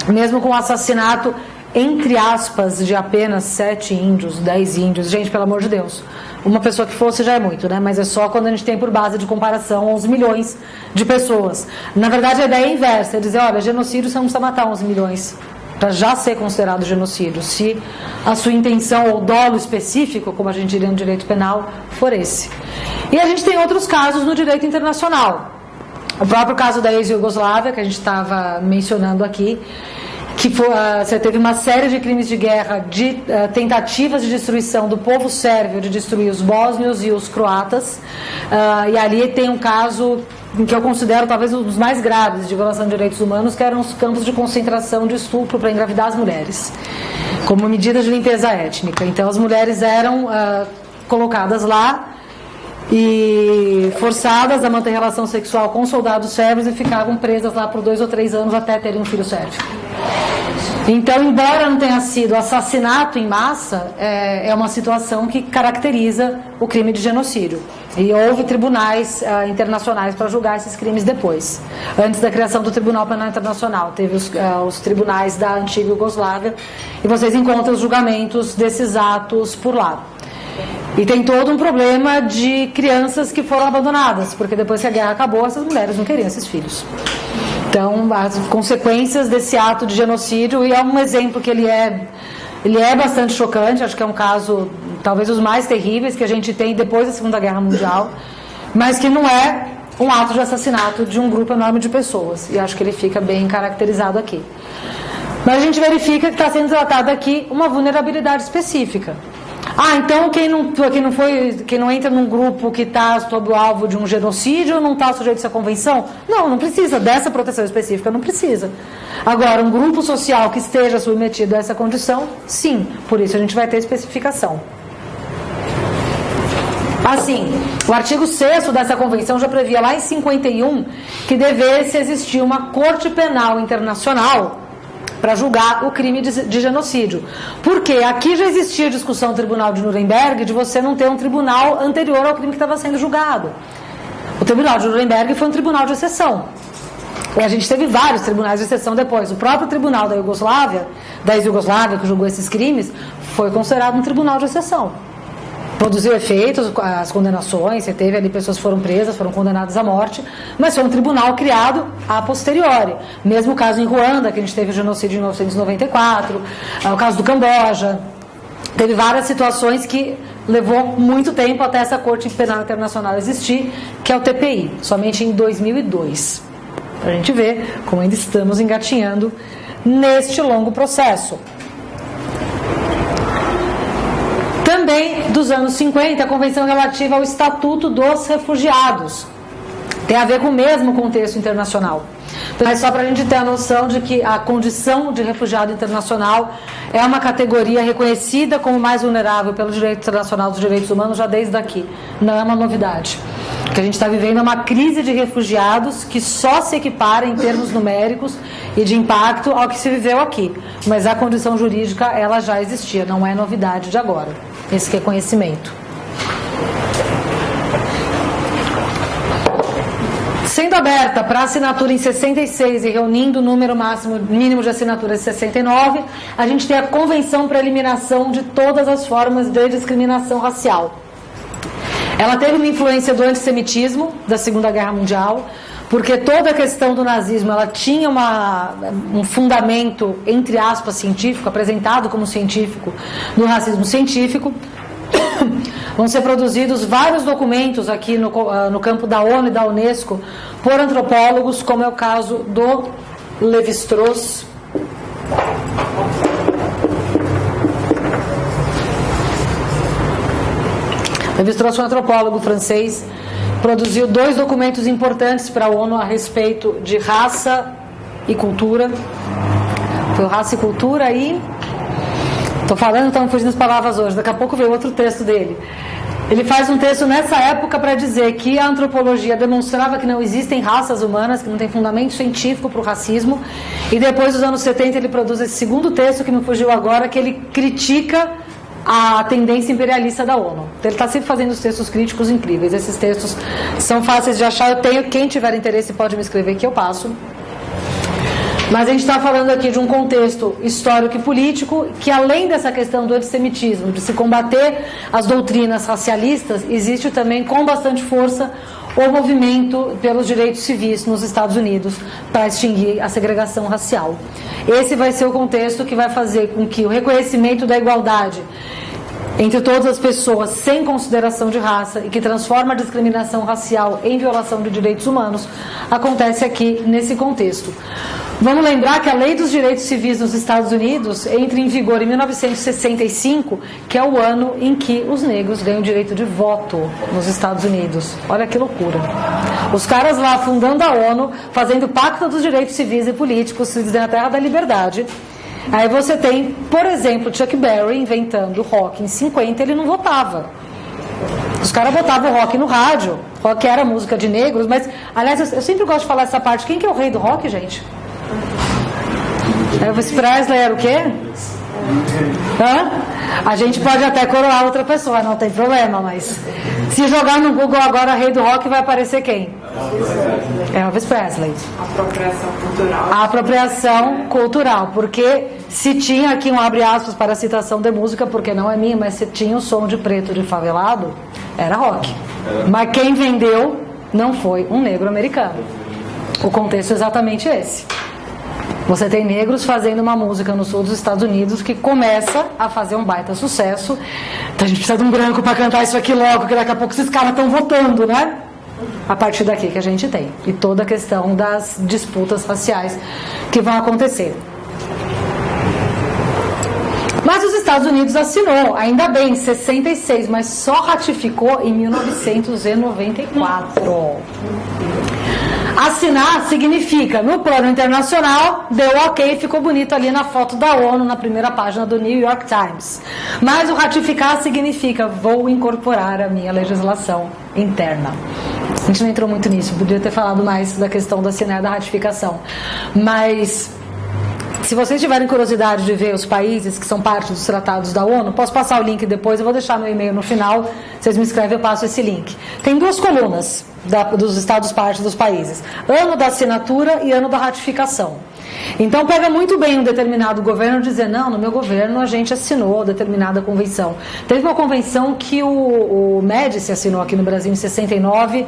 Mesmo com o assassinato, entre aspas, de apenas 7 índios, 10 índios. Gente, pelo amor de Deus, uma pessoa que fosse já é muito, né? Mas é só quando a gente tem por base de comparação 11 milhões de pessoas. Na verdade, a ideia é inversa, é dizer, olha, genocídio você não precisa matar 11 milhões para já ser considerado genocídio, se a sua intenção ou dolo específico, como a gente diria no direito penal, for esse. E a gente tem outros casos no direito internacional. O próprio caso da ex-Iugoslávia, que a gente estava mencionando aqui, que você teve uma série de crimes de guerra, de tentativas de destruição do povo sérvio, de destruir os bósnios e os croatas, e ali tem um caso que eu considero talvez um dos mais graves de violação de direitos humanos, que eram os campos de concentração de estupro para engravidar as mulheres, como medida de limpeza étnica. Então as mulheres eram colocadas lá e forçadas a manter relação sexual com soldados sérvios e ficavam presas lá por 2 ou 3 anos até terem um filho sérvio. Então, embora não tenha sido assassinato em massa, é uma situação que caracteriza o crime de genocídio. E houve tribunais internacionais para julgar esses crimes depois. Antes da criação do Tribunal Penal Internacional, teve os tribunais da antiga Iugoslávia, e vocês encontram os julgamentos desses atos por lá. E tem todo um problema de crianças que foram abandonadas, porque depois que a guerra acabou, essas mulheres não queriam esses filhos. Então, as consequências desse ato de genocídio, e é um exemplo que ele é bastante chocante, acho que é um caso, talvez os mais terríveis que a gente tem depois da Segunda Guerra Mundial, mas que não é um ato de assassinato de um grupo enorme de pessoas, e acho que ele fica bem caracterizado aqui. Mas a gente verifica que está sendo tratada aqui uma vulnerabilidade específica. Então quem não entra num grupo que está sob o alvo de um genocídio não está sujeito a essa convenção? Não precisa dessa proteção específica, não precisa. Agora, um grupo social que esteja submetido a essa condição, sim, por isso a gente vai ter especificação. Assim, o artigo 6º dessa convenção já previa lá em 51 que devesse existir uma corte penal internacional para julgar o crime de genocídio. Porque aqui já existia discussão no Tribunal de Nuremberg de você não ter um tribunal anterior ao crime que estava sendo julgado. O Tribunal de Nuremberg foi um tribunal de exceção. E a gente teve vários tribunais de exceção depois. O próprio tribunal da ex-Iugoslávia, que julgou esses crimes, foi considerado um tribunal de exceção. Produziu efeitos, as condenações, você teve ali pessoas que foram presas, foram condenadas à morte, mas foi um tribunal criado a posteriori. Mesmo o caso em Ruanda, que a gente teve o genocídio em 1994, o caso do Camboja, teve várias situações que levou muito tempo até essa Corte Penal Internacional existir, que é o TPI, somente em 2002. Para a gente ver como ainda estamos engatinhando neste longo processo. Também, dos anos 50, a Convenção relativa ao Estatuto dos Refugiados. Tem a ver com o mesmo contexto internacional. Mas só para a gente ter a noção de que a condição de refugiado internacional é uma categoria reconhecida como mais vulnerável pelo direito internacional dos direitos humanos já desde aqui. Não é uma novidade. O que a gente está vivendo é uma crise de refugiados que só se equipara em termos numéricos e de impacto ao que se viveu aqui. Mas a condição jurídica, ela já existia, não é novidade de agora, esse reconhecimento. Sendo aberta para assinatura em 66 e reunindo o número mínimo de assinaturas em 69, a gente tem a Convenção para a Eliminação de todas as formas de discriminação racial. Ela teve uma influência do antissemitismo da Segunda Guerra Mundial, porque toda a questão do nazismo ela tinha um fundamento, entre aspas, científico, apresentado como científico, no racismo científico. Vão ser produzidos vários documentos aqui no campo da ONU e da Unesco por antropólogos, como é o caso do Lévi-Strauss. Lévi-Strauss foi um antropólogo francês, produziu 2 documentos importantes para a ONU a respeito de raça e cultura. Foi o Raça e Cultura e... Estou falando, estão fugindo as palavras hoje. Daqui a pouco veio outro texto dele. Ele faz um texto nessa época para dizer que a antropologia demonstrava que não existem raças humanas, que não tem fundamento científico para o racismo. E depois, dos anos 70, ele produz esse segundo texto, que me fugiu agora, que ele critica a tendência imperialista da ONU. Então, ele está sempre fazendo os textos críticos incríveis. Esses textos são fáceis de achar. Eu tenho, quem tiver interesse pode me escrever que eu passo. Mas a gente está falando aqui de um contexto histórico e político que, além dessa questão do antissemitismo, de se combater as doutrinas racialistas, existe também com bastante força o movimento pelos direitos civis nos Estados Unidos para extinguir a segregação racial. Esse vai ser o contexto que vai fazer com que o reconhecimento da igualdade entre todas as pessoas sem consideração de raça e que transforma a discriminação racial em violação de direitos humanos acontece aqui nesse contexto. Vamos lembrar que a Lei dos Direitos Civis nos Estados Unidos entra em vigor em 1965, que é o ano em que os negros ganham o direito de voto nos Estados Unidos. Olha que loucura. Os caras lá fundando a ONU, fazendo pacto dos direitos civis e políticos, se dizem a terra da liberdade. Aí você tem, por exemplo, Chuck Berry inventando o rock em 50, ele não votava. Os caras botavam rock no rádio, rock era música de negros, mas, aliás, eu sempre gosto de falar essa parte. Quem que é o rei do rock, gente? Elvis Presley era o quê? Hã? A gente pode até coroar outra pessoa, não tem problema, mas se jogar no Google agora rei do rock vai aparecer quem? Elvis Presley. Apropriação cultural. A apropriação cultural, porque se tinha aqui um abre aspas para a citação de música, porque não é minha, mas se tinha o som de preto de favelado, era rock. Mas quem vendeu não foi um negro americano. O contexto é exatamente esse. Você tem negros fazendo uma música no sul dos Estados Unidos que começa a fazer um baita sucesso. Então a gente precisa de um branco para cantar isso aqui logo, que daqui a pouco esses caras estão votando, né? A partir daqui que a gente tem. E toda a questão das disputas raciais que vão acontecer. Mas os Estados Unidos assinou, ainda bem, em 66, mas só ratificou em 1994. Assinar significa, no plano internacional, deu ok, ficou bonito ali na foto da ONU, na primeira página do New York Times. Mas o ratificar significa, vou incorporar a minha legislação interna. A gente não entrou muito nisso, podia ter falado mais da questão da assinar e da ratificação. Mas, se vocês tiverem curiosidade de ver os países que são parte dos tratados da ONU, posso passar o link depois, eu vou deixar meu e-mail no final, vocês me escrevem, eu passo esse link. Tem 2 colunas dos estados parte dos países, ano da assinatura e ano da ratificação. Então pega muito bem um determinado governo dizer, não, no meu governo a gente assinou determinada convenção. Teve uma convenção que o Médici assinou aqui no Brasil em 69,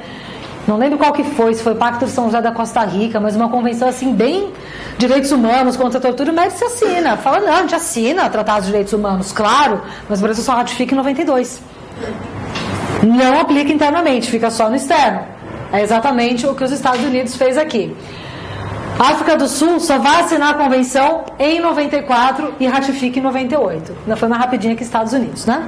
não lembro qual que foi, se foi o Pacto de São José da Costa Rica, mas uma convenção assim bem direitos humanos contra a tortura, o Médici assina, fala, não, a gente assina tratados de direitos humanos, claro, mas o Brasil só ratifica em 92. Não aplica internamente, fica só no externo. É exatamente o que os Estados Unidos fez aqui. A África do Sul só vai assinar a convenção em 94 e ratifica em 98. Ainda foi mais rapidinho que Estados Unidos, né?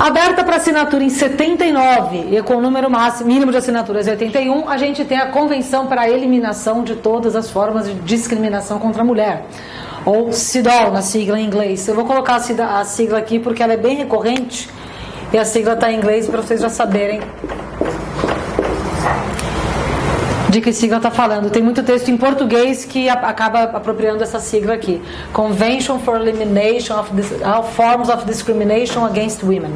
Aberta para assinatura em 79 e com o número mínimo de assinaturas em 81, a gente tem a Convenção para a Eliminação de Todas as Formas de Discriminação contra a Mulher, ou CEDAW na sigla em inglês. Eu vou colocar a sigla aqui porque ela é bem recorrente e a sigla está em inglês para vocês já saberem de que sigla está falando. Tem muito texto em português que acaba apropriando essa sigla aqui. Convention for Elimination of All Forms of Discrimination Against Women.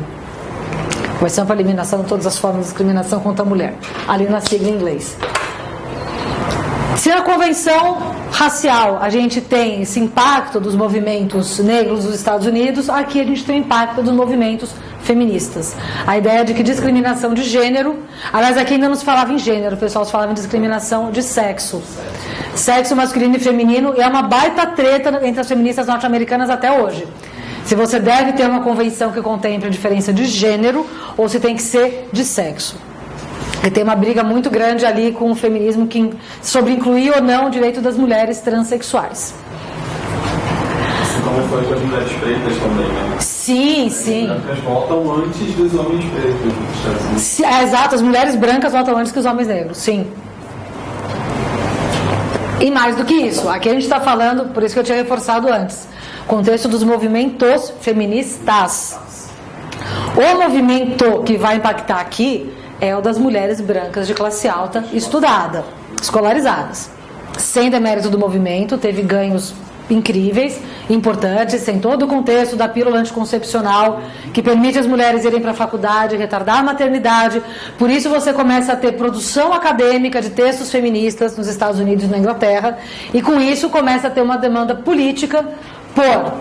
Convenção para a eliminação de todas as formas de discriminação contra a mulher. Ali na sigla em inglês. Se na convenção racial a gente tem esse impacto dos movimentos negros dos Estados Unidos, aqui a gente tem o impacto dos movimentos feministas. A ideia de que discriminação de gênero, aliás, aqui ainda não se falava em gênero, o pessoal se falava em discriminação de sexo. Sexo masculino e feminino é uma baita treta entre as feministas norte-americanas até hoje. Se você deve ter uma convenção que contemple a diferença de gênero ou se tem que ser de sexo. E tem uma briga muito grande ali com o feminismo sobre incluir ou não o direito das mulheres transexuais. Como foi com as mulheres pretas também, né? Sim, sim. As brancas votam antes dos homens pretos. Exato, as mulheres brancas votam antes que os homens negros, sim. E mais do que isso, aqui a gente está falando, por isso que eu tinha reforçado antes, contexto dos movimentos feministas. O movimento que vai impactar aqui é o das mulheres brancas de classe alta estudada, escolarizadas. Sem demérito do movimento, teve ganhos incríveis, importantes, sem todo o contexto da pílula anticoncepcional, que permite as mulheres irem para a faculdade, retardar a maternidade. Por isso você começa a ter produção acadêmica de textos feministas nos Estados Unidos e na Inglaterra, e com isso começa a ter uma demanda política por,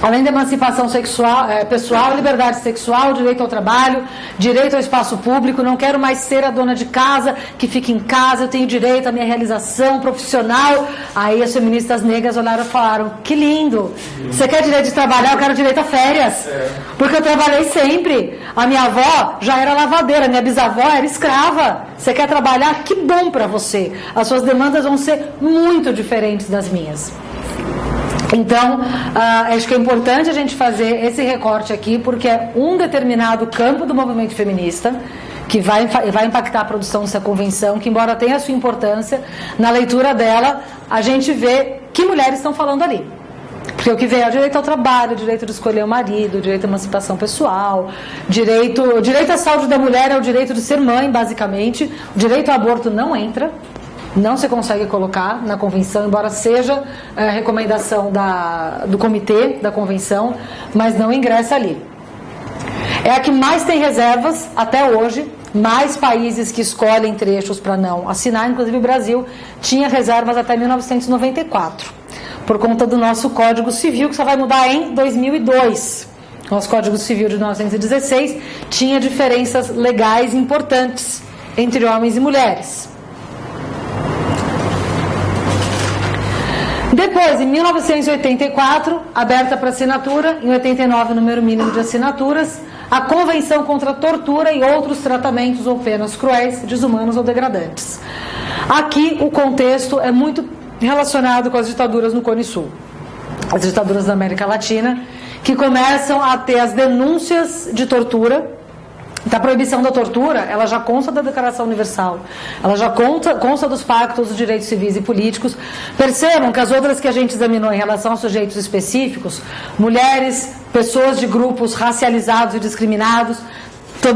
além da emancipação sexual, pessoal, liberdade sexual, direito ao trabalho, direito ao espaço público, não quero mais ser a dona de casa, que fica em casa, eu tenho direito à minha realização profissional. Aí as feministas negras olharam e falaram, que lindo, você quer direito de trabalhar, eu quero direito a férias, porque eu trabalhei sempre, a minha avó já era lavadeira, a minha bisavó era escrava, você quer trabalhar, que bom para você, as suas demandas vão ser muito diferentes das minhas. Então, acho que é importante a gente fazer esse recorte aqui, porque é um determinado campo do movimento feminista que vai impactar a produção dessa convenção, que embora tenha a sua importância, na leitura dela, a gente vê que mulheres estão falando ali. Porque o que vem é o direito ao trabalho, o direito de escolher o marido, o direito à emancipação pessoal, direito à saúde da mulher é o direito de ser mãe, basicamente. O direito ao aborto não entra, não se consegue colocar na convenção, embora seja a recomendação do comitê da convenção, mas não ingressa ali. É a que mais tem reservas até hoje, mais países que escolhem trechos para não assinar, inclusive o Brasil tinha reservas até 1994. Por conta do nosso Código Civil, que só vai mudar em 2002. Nosso Código Civil de 1916 tinha diferenças legais importantes entre homens e mulheres. Depois, em 1984, aberta para assinatura, em 89, número mínimo de assinaturas, a Convenção contra a Tortura e outros tratamentos ou penas cruéis, desumanos ou degradantes. Aqui, o contexto é muito relacionado com as ditaduras no Cone Sul, as ditaduras da América Latina, que começam a ter as denúncias de tortura. A proibição da tortura, ela já consta da Declaração Universal, ela já consta dos pactos dos direitos civis e políticos. Percebam que as outras que a gente examinou em relação a sujeitos específicos, mulheres, pessoas de grupos racializados e discriminados,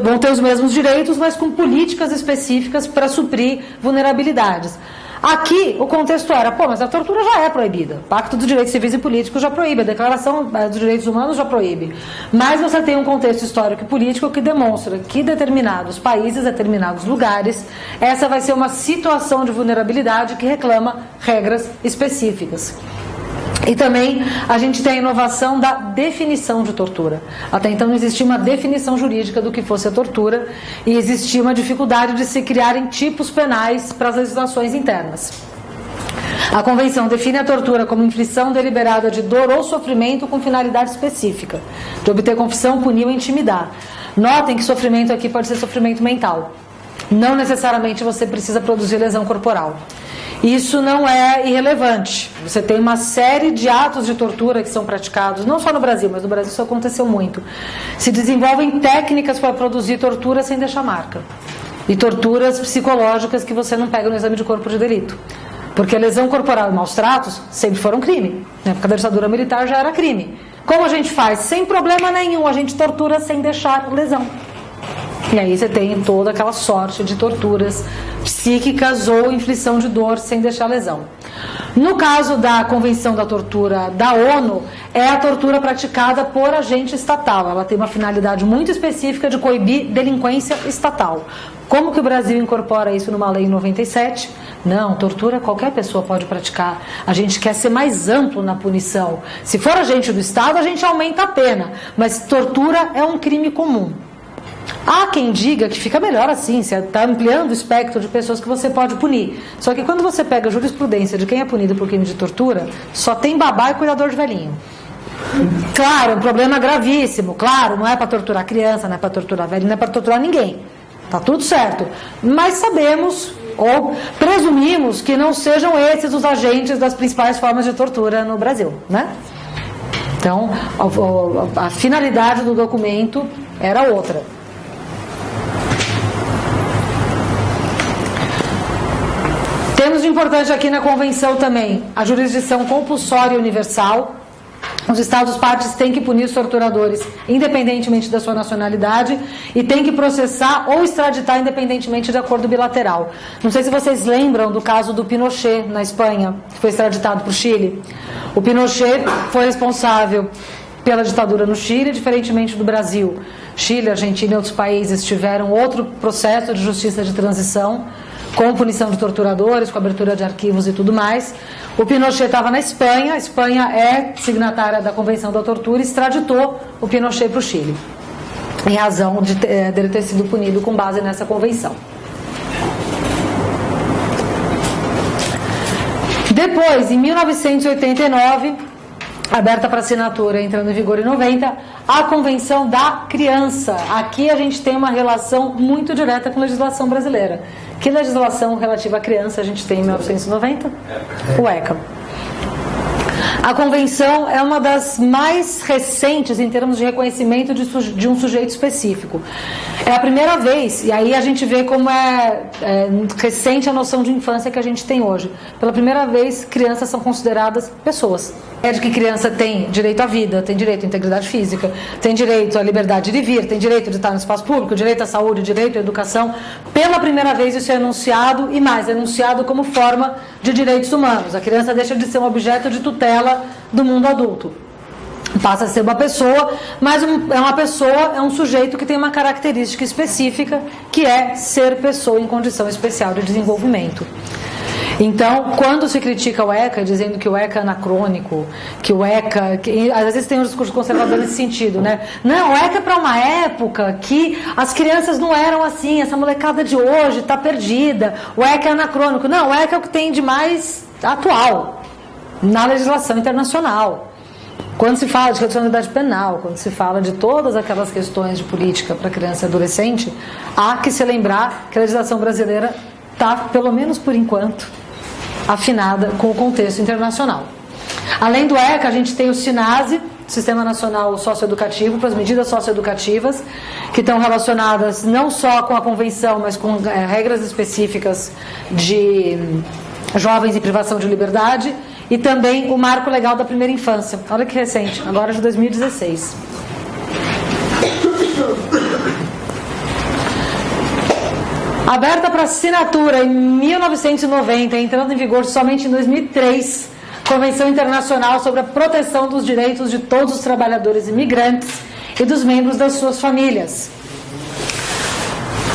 vão ter os mesmos direitos, mas com políticas específicas para suprir vulnerabilidades. Aqui, o contexto era, mas a tortura já é proibida. O Pacto dos Direitos Civis e Políticos já proíbe, a Declaração dos Direitos Humanos já proíbe. Mas você tem um contexto histórico e político que demonstra que determinados países, determinados lugares, essa vai ser uma situação de vulnerabilidade que reclama regras específicas. E também a gente tem a inovação da definição de tortura. Até então não existia uma definição jurídica do que fosse a tortura e existia uma dificuldade de se criarem tipos penais para as legislações internas. A Convenção define a tortura como inflição deliberada de dor ou sofrimento com finalidade específica, de obter confissão, punir ou intimidar. Notem que sofrimento aqui pode ser sofrimento mental. Não necessariamente você precisa produzir lesão corporal. Isso não é irrelevante. Você tem uma série de atos de tortura que são praticados, não só no Brasil, mas no Brasil isso aconteceu muito. Se desenvolvem técnicas para produzir tortura sem deixar marca. E torturas psicológicas que você não pega no exame de corpo de delito. Porque a lesão corporal e maus tratos sempre foram crime. Na época da ditadura militar já era crime. Como a gente faz? Sem problema nenhum, a gente tortura sem deixar lesão. E aí você tem toda aquela sorte de torturas psíquicas ou inflição de dor sem deixar lesão. No caso da Convenção da Tortura da ONU, é a tortura praticada por agente estatal. Ela tem uma finalidade muito específica de coibir delinquência estatal. Como que o Brasil incorpora isso numa lei em 97? Não, tortura qualquer pessoa pode praticar. A gente quer ser mais amplo na punição. Se for agente do Estado, a gente aumenta a pena. Mas tortura é um crime comum. Há quem diga que fica melhor assim, você está ampliando o espectro de pessoas que você pode punir. Só que quando você pega a jurisprudência de quem é punido por crime de tortura, só tem babá e cuidador de velhinho. Claro, é um problema gravíssimo. Claro, não é para torturar criança, não é para torturar velho, não é para torturar ninguém. Tá tudo certo. Mas sabemos, ou presumimos, que não sejam esses os agentes das principais formas de tortura no Brasil, né? Então, a finalidade do documento era outra. Temos de importante aqui na Convenção também a jurisdição compulsória universal. Os Estados partes têm que punir os torturadores independentemente da sua nacionalidade e têm que processar ou extraditar independentemente de acordo bilateral. Não sei se vocês lembram do caso do Pinochet na Espanha, que foi extraditado para o Chile. O Pinochet foi responsável pela ditadura no Chile, diferentemente do Brasil. Chile, Argentina e outros países tiveram outro processo de justiça de transição, com punição de torturadores, com abertura de arquivos e tudo mais. O Pinochet estava na Espanha, a Espanha é signatária da Convenção da Tortura e extraditou o Pinochet para o Chile, em razão de ele ter sido punido com base nessa convenção. Depois, em 1989, aberta para assinatura, entrando em vigor em 90, a Convenção da Criança. Aqui a gente tem uma relação muito direta com a legislação brasileira. Que legislação relativa à criança a gente tem em 1990? O ECA. A Convenção é uma das mais recentes em termos de reconhecimento de um sujeito específico. É a primeira vez, e aí a gente vê como é recente a noção de infância que a gente tem hoje. Pela primeira vez, crianças são consideradas pessoas. é de que criança tem direito à vida, tem direito à integridade física, tem direito à liberdade de vir, tem direito de estar no espaço público, direito à saúde, direito à educação. Pela primeira vez isso é enunciado, e mais, é enunciado como forma de direitos humanos. A criança deixa de ser um objeto de tutela do mundo adulto. Passa a ser uma pessoa, mas é uma pessoa, é um sujeito que tem uma característica específica, que é ser pessoa em condição especial de desenvolvimento. Então, quando se critica o ECA, dizendo que o ECA é anacrônico, que o ECA... às vezes tem um discurso conservador nesse sentido, né? Não, o ECA é para uma época que as crianças não eram assim, essa molecada de hoje está perdida, o ECA é anacrônico. Não, o ECA é o que tem de mais atual na legislação internacional. Quando se fala de redução da idade penal, quando se fala de todas aquelas questões de política para criança e adolescente, há que se lembrar que a legislação brasileira está, pelo menos por enquanto, afinada com o contexto internacional. Além do ECA, a gente tem o SINASE, Sistema Nacional Socioeducativo, para as medidas socioeducativas, que estão relacionadas não só com a convenção, mas com regras específicas de jovens e privação de liberdade, e também o Marco Legal da Primeira Infância. Olha que recente, agora de 2016. Aberta para assinatura em 1990, entrando em vigor somente em 2003, Convenção Internacional sobre a Proteção dos Direitos de Todos os Trabalhadores Imigrantes e dos membros das suas famílias.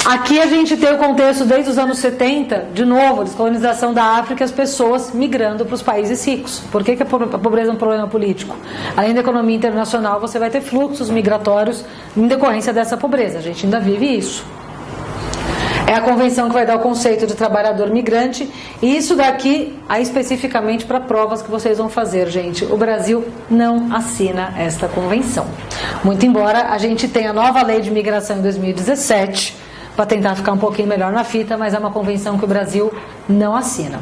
Aqui a gente tem o contexto desde os anos 70, de novo, a descolonização da África, as pessoas migrando para os países ricos. Por que a pobreza é um problema político? Além da economia internacional, você vai ter fluxos migratórios em decorrência dessa pobreza. A gente ainda vive isso. É a convenção que vai dar o conceito de trabalhador migrante, e isso daqui, aí especificamente para provas que vocês vão fazer, gente. O Brasil não assina esta convenção. Muito embora a gente tenha a nova lei de imigração em 2017, para tentar ficar um pouquinho melhor na fita, mas é uma convenção que o Brasil não assina.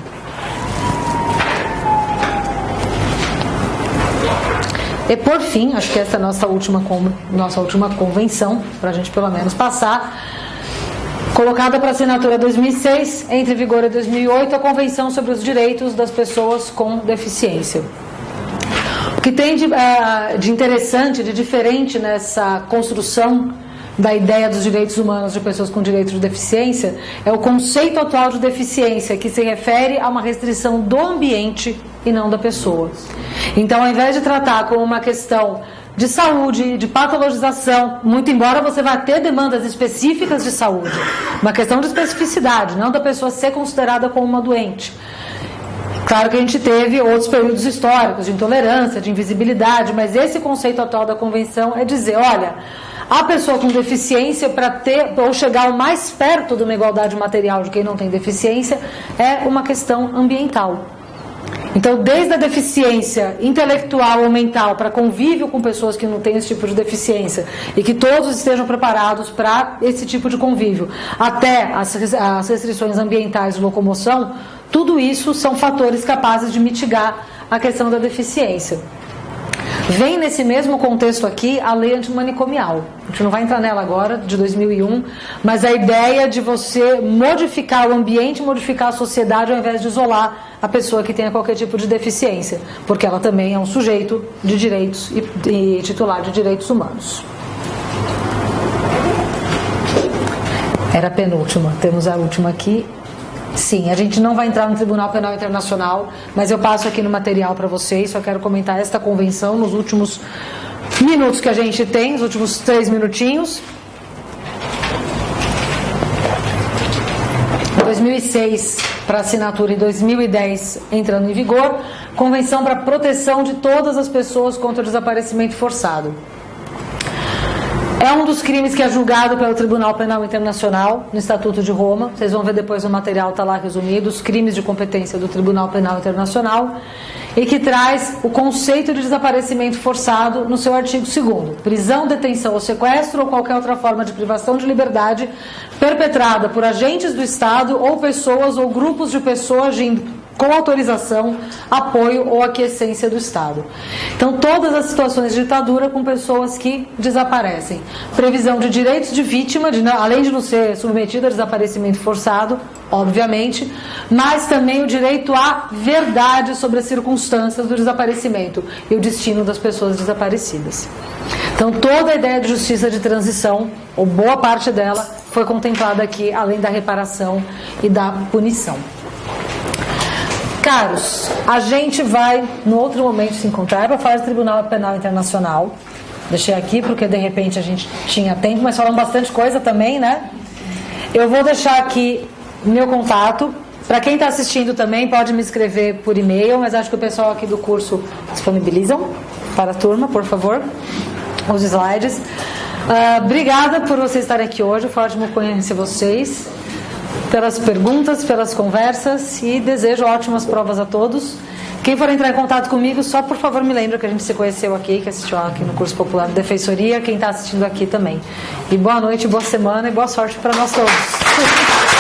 E por fim, acho que essa é a nossa última convenção, para a gente pelo menos passar. Colocada para assinatura em 2006, entre vigor em 2008, a Convenção sobre os Direitos das Pessoas com Deficiência. O que tem de interessante, de diferente nessa construção da ideia dos direitos humanos de pessoas com direitos de deficiência é o conceito atual de deficiência, que se refere a uma restrição do ambiente e não da pessoa. Então, ao invés de tratar como uma questão de saúde, de patologização, muito embora você vá ter demandas específicas de saúde, uma questão de especificidade, não da pessoa ser considerada como uma doente. Claro que a gente teve outros períodos históricos de intolerância, de invisibilidade, mas esse conceito atual da convenção é dizer, olha, a pessoa com deficiência, para ter ou chegar o mais perto de uma igualdade material de quem não tem deficiência, é uma questão ambiental. Então, desde a deficiência intelectual ou mental para convívio com pessoas que não têm esse tipo de deficiência e que todos estejam preparados para esse tipo de convívio, até as restrições ambientais de locomoção, tudo isso são fatores capazes de mitigar a questão da deficiência. Vem nesse mesmo contexto aqui a lei antimanicomial. A gente não vai entrar nela agora, de 2001, mas a ideia de você modificar o ambiente, modificar a sociedade, ao invés de isolar a pessoa que tenha qualquer tipo de deficiência, porque ela também é um sujeito de direitos e titular de direitos humanos. Era a penúltima, temos a última aqui. Sim, a gente não vai entrar no Tribunal Penal Internacional, mas eu passo aqui no material para vocês, só quero comentar esta convenção nos últimos minutos que a gente tem, os últimos 3 minutinhos. Em 2006, para assinatura, em 2010, entrando em vigor, Convenção para a Proteção de Todas as Pessoas contra o Desaparecimento Forçado. É um dos crimes que é julgado pelo Tribunal Penal Internacional, no Estatuto de Roma. Vocês vão ver depois no material, está lá resumido, os crimes de competência do Tribunal Penal Internacional, e que traz o conceito de desaparecimento forçado no seu artigo 2º. Prisão, detenção ou sequestro ou qualquer outra forma de privação de liberdade perpetrada por agentes do Estado ou pessoas ou grupos de pessoas agindo com autorização, apoio ou aquiescência do Estado. Então, todas as situações de ditadura com pessoas que desaparecem. Previsão de direitos de vítima, além de não ser submetida a desaparecimento forçado, obviamente, mas também o direito à verdade sobre as circunstâncias do desaparecimento e o destino das pessoas desaparecidas. Então, toda a ideia de justiça de transição, ou boa parte dela, foi contemplada aqui, além da reparação e da punição. Caros, a gente vai, no outro momento, se encontrar para falar do Tribunal Penal Internacional. Deixei aqui porque, de repente, a gente tinha tempo, mas falamos bastante coisa também, né? Eu vou deixar aqui meu contato. Para quem está assistindo também, pode me escrever por e-mail, mas acho que o pessoal aqui do curso disponibilizam para a turma, por favor, os slides. Obrigada por vocês estarem aqui hoje, foi ótimo conhecer vocês, pelas perguntas, pelas conversas, e desejo ótimas provas a todos. Quem for entrar em contato comigo, só por favor me lembra que a gente se conheceu aqui, que assistiu aqui no curso popular de Defensoria, quem está assistindo aqui também. E boa noite, boa semana e boa sorte para nós todos.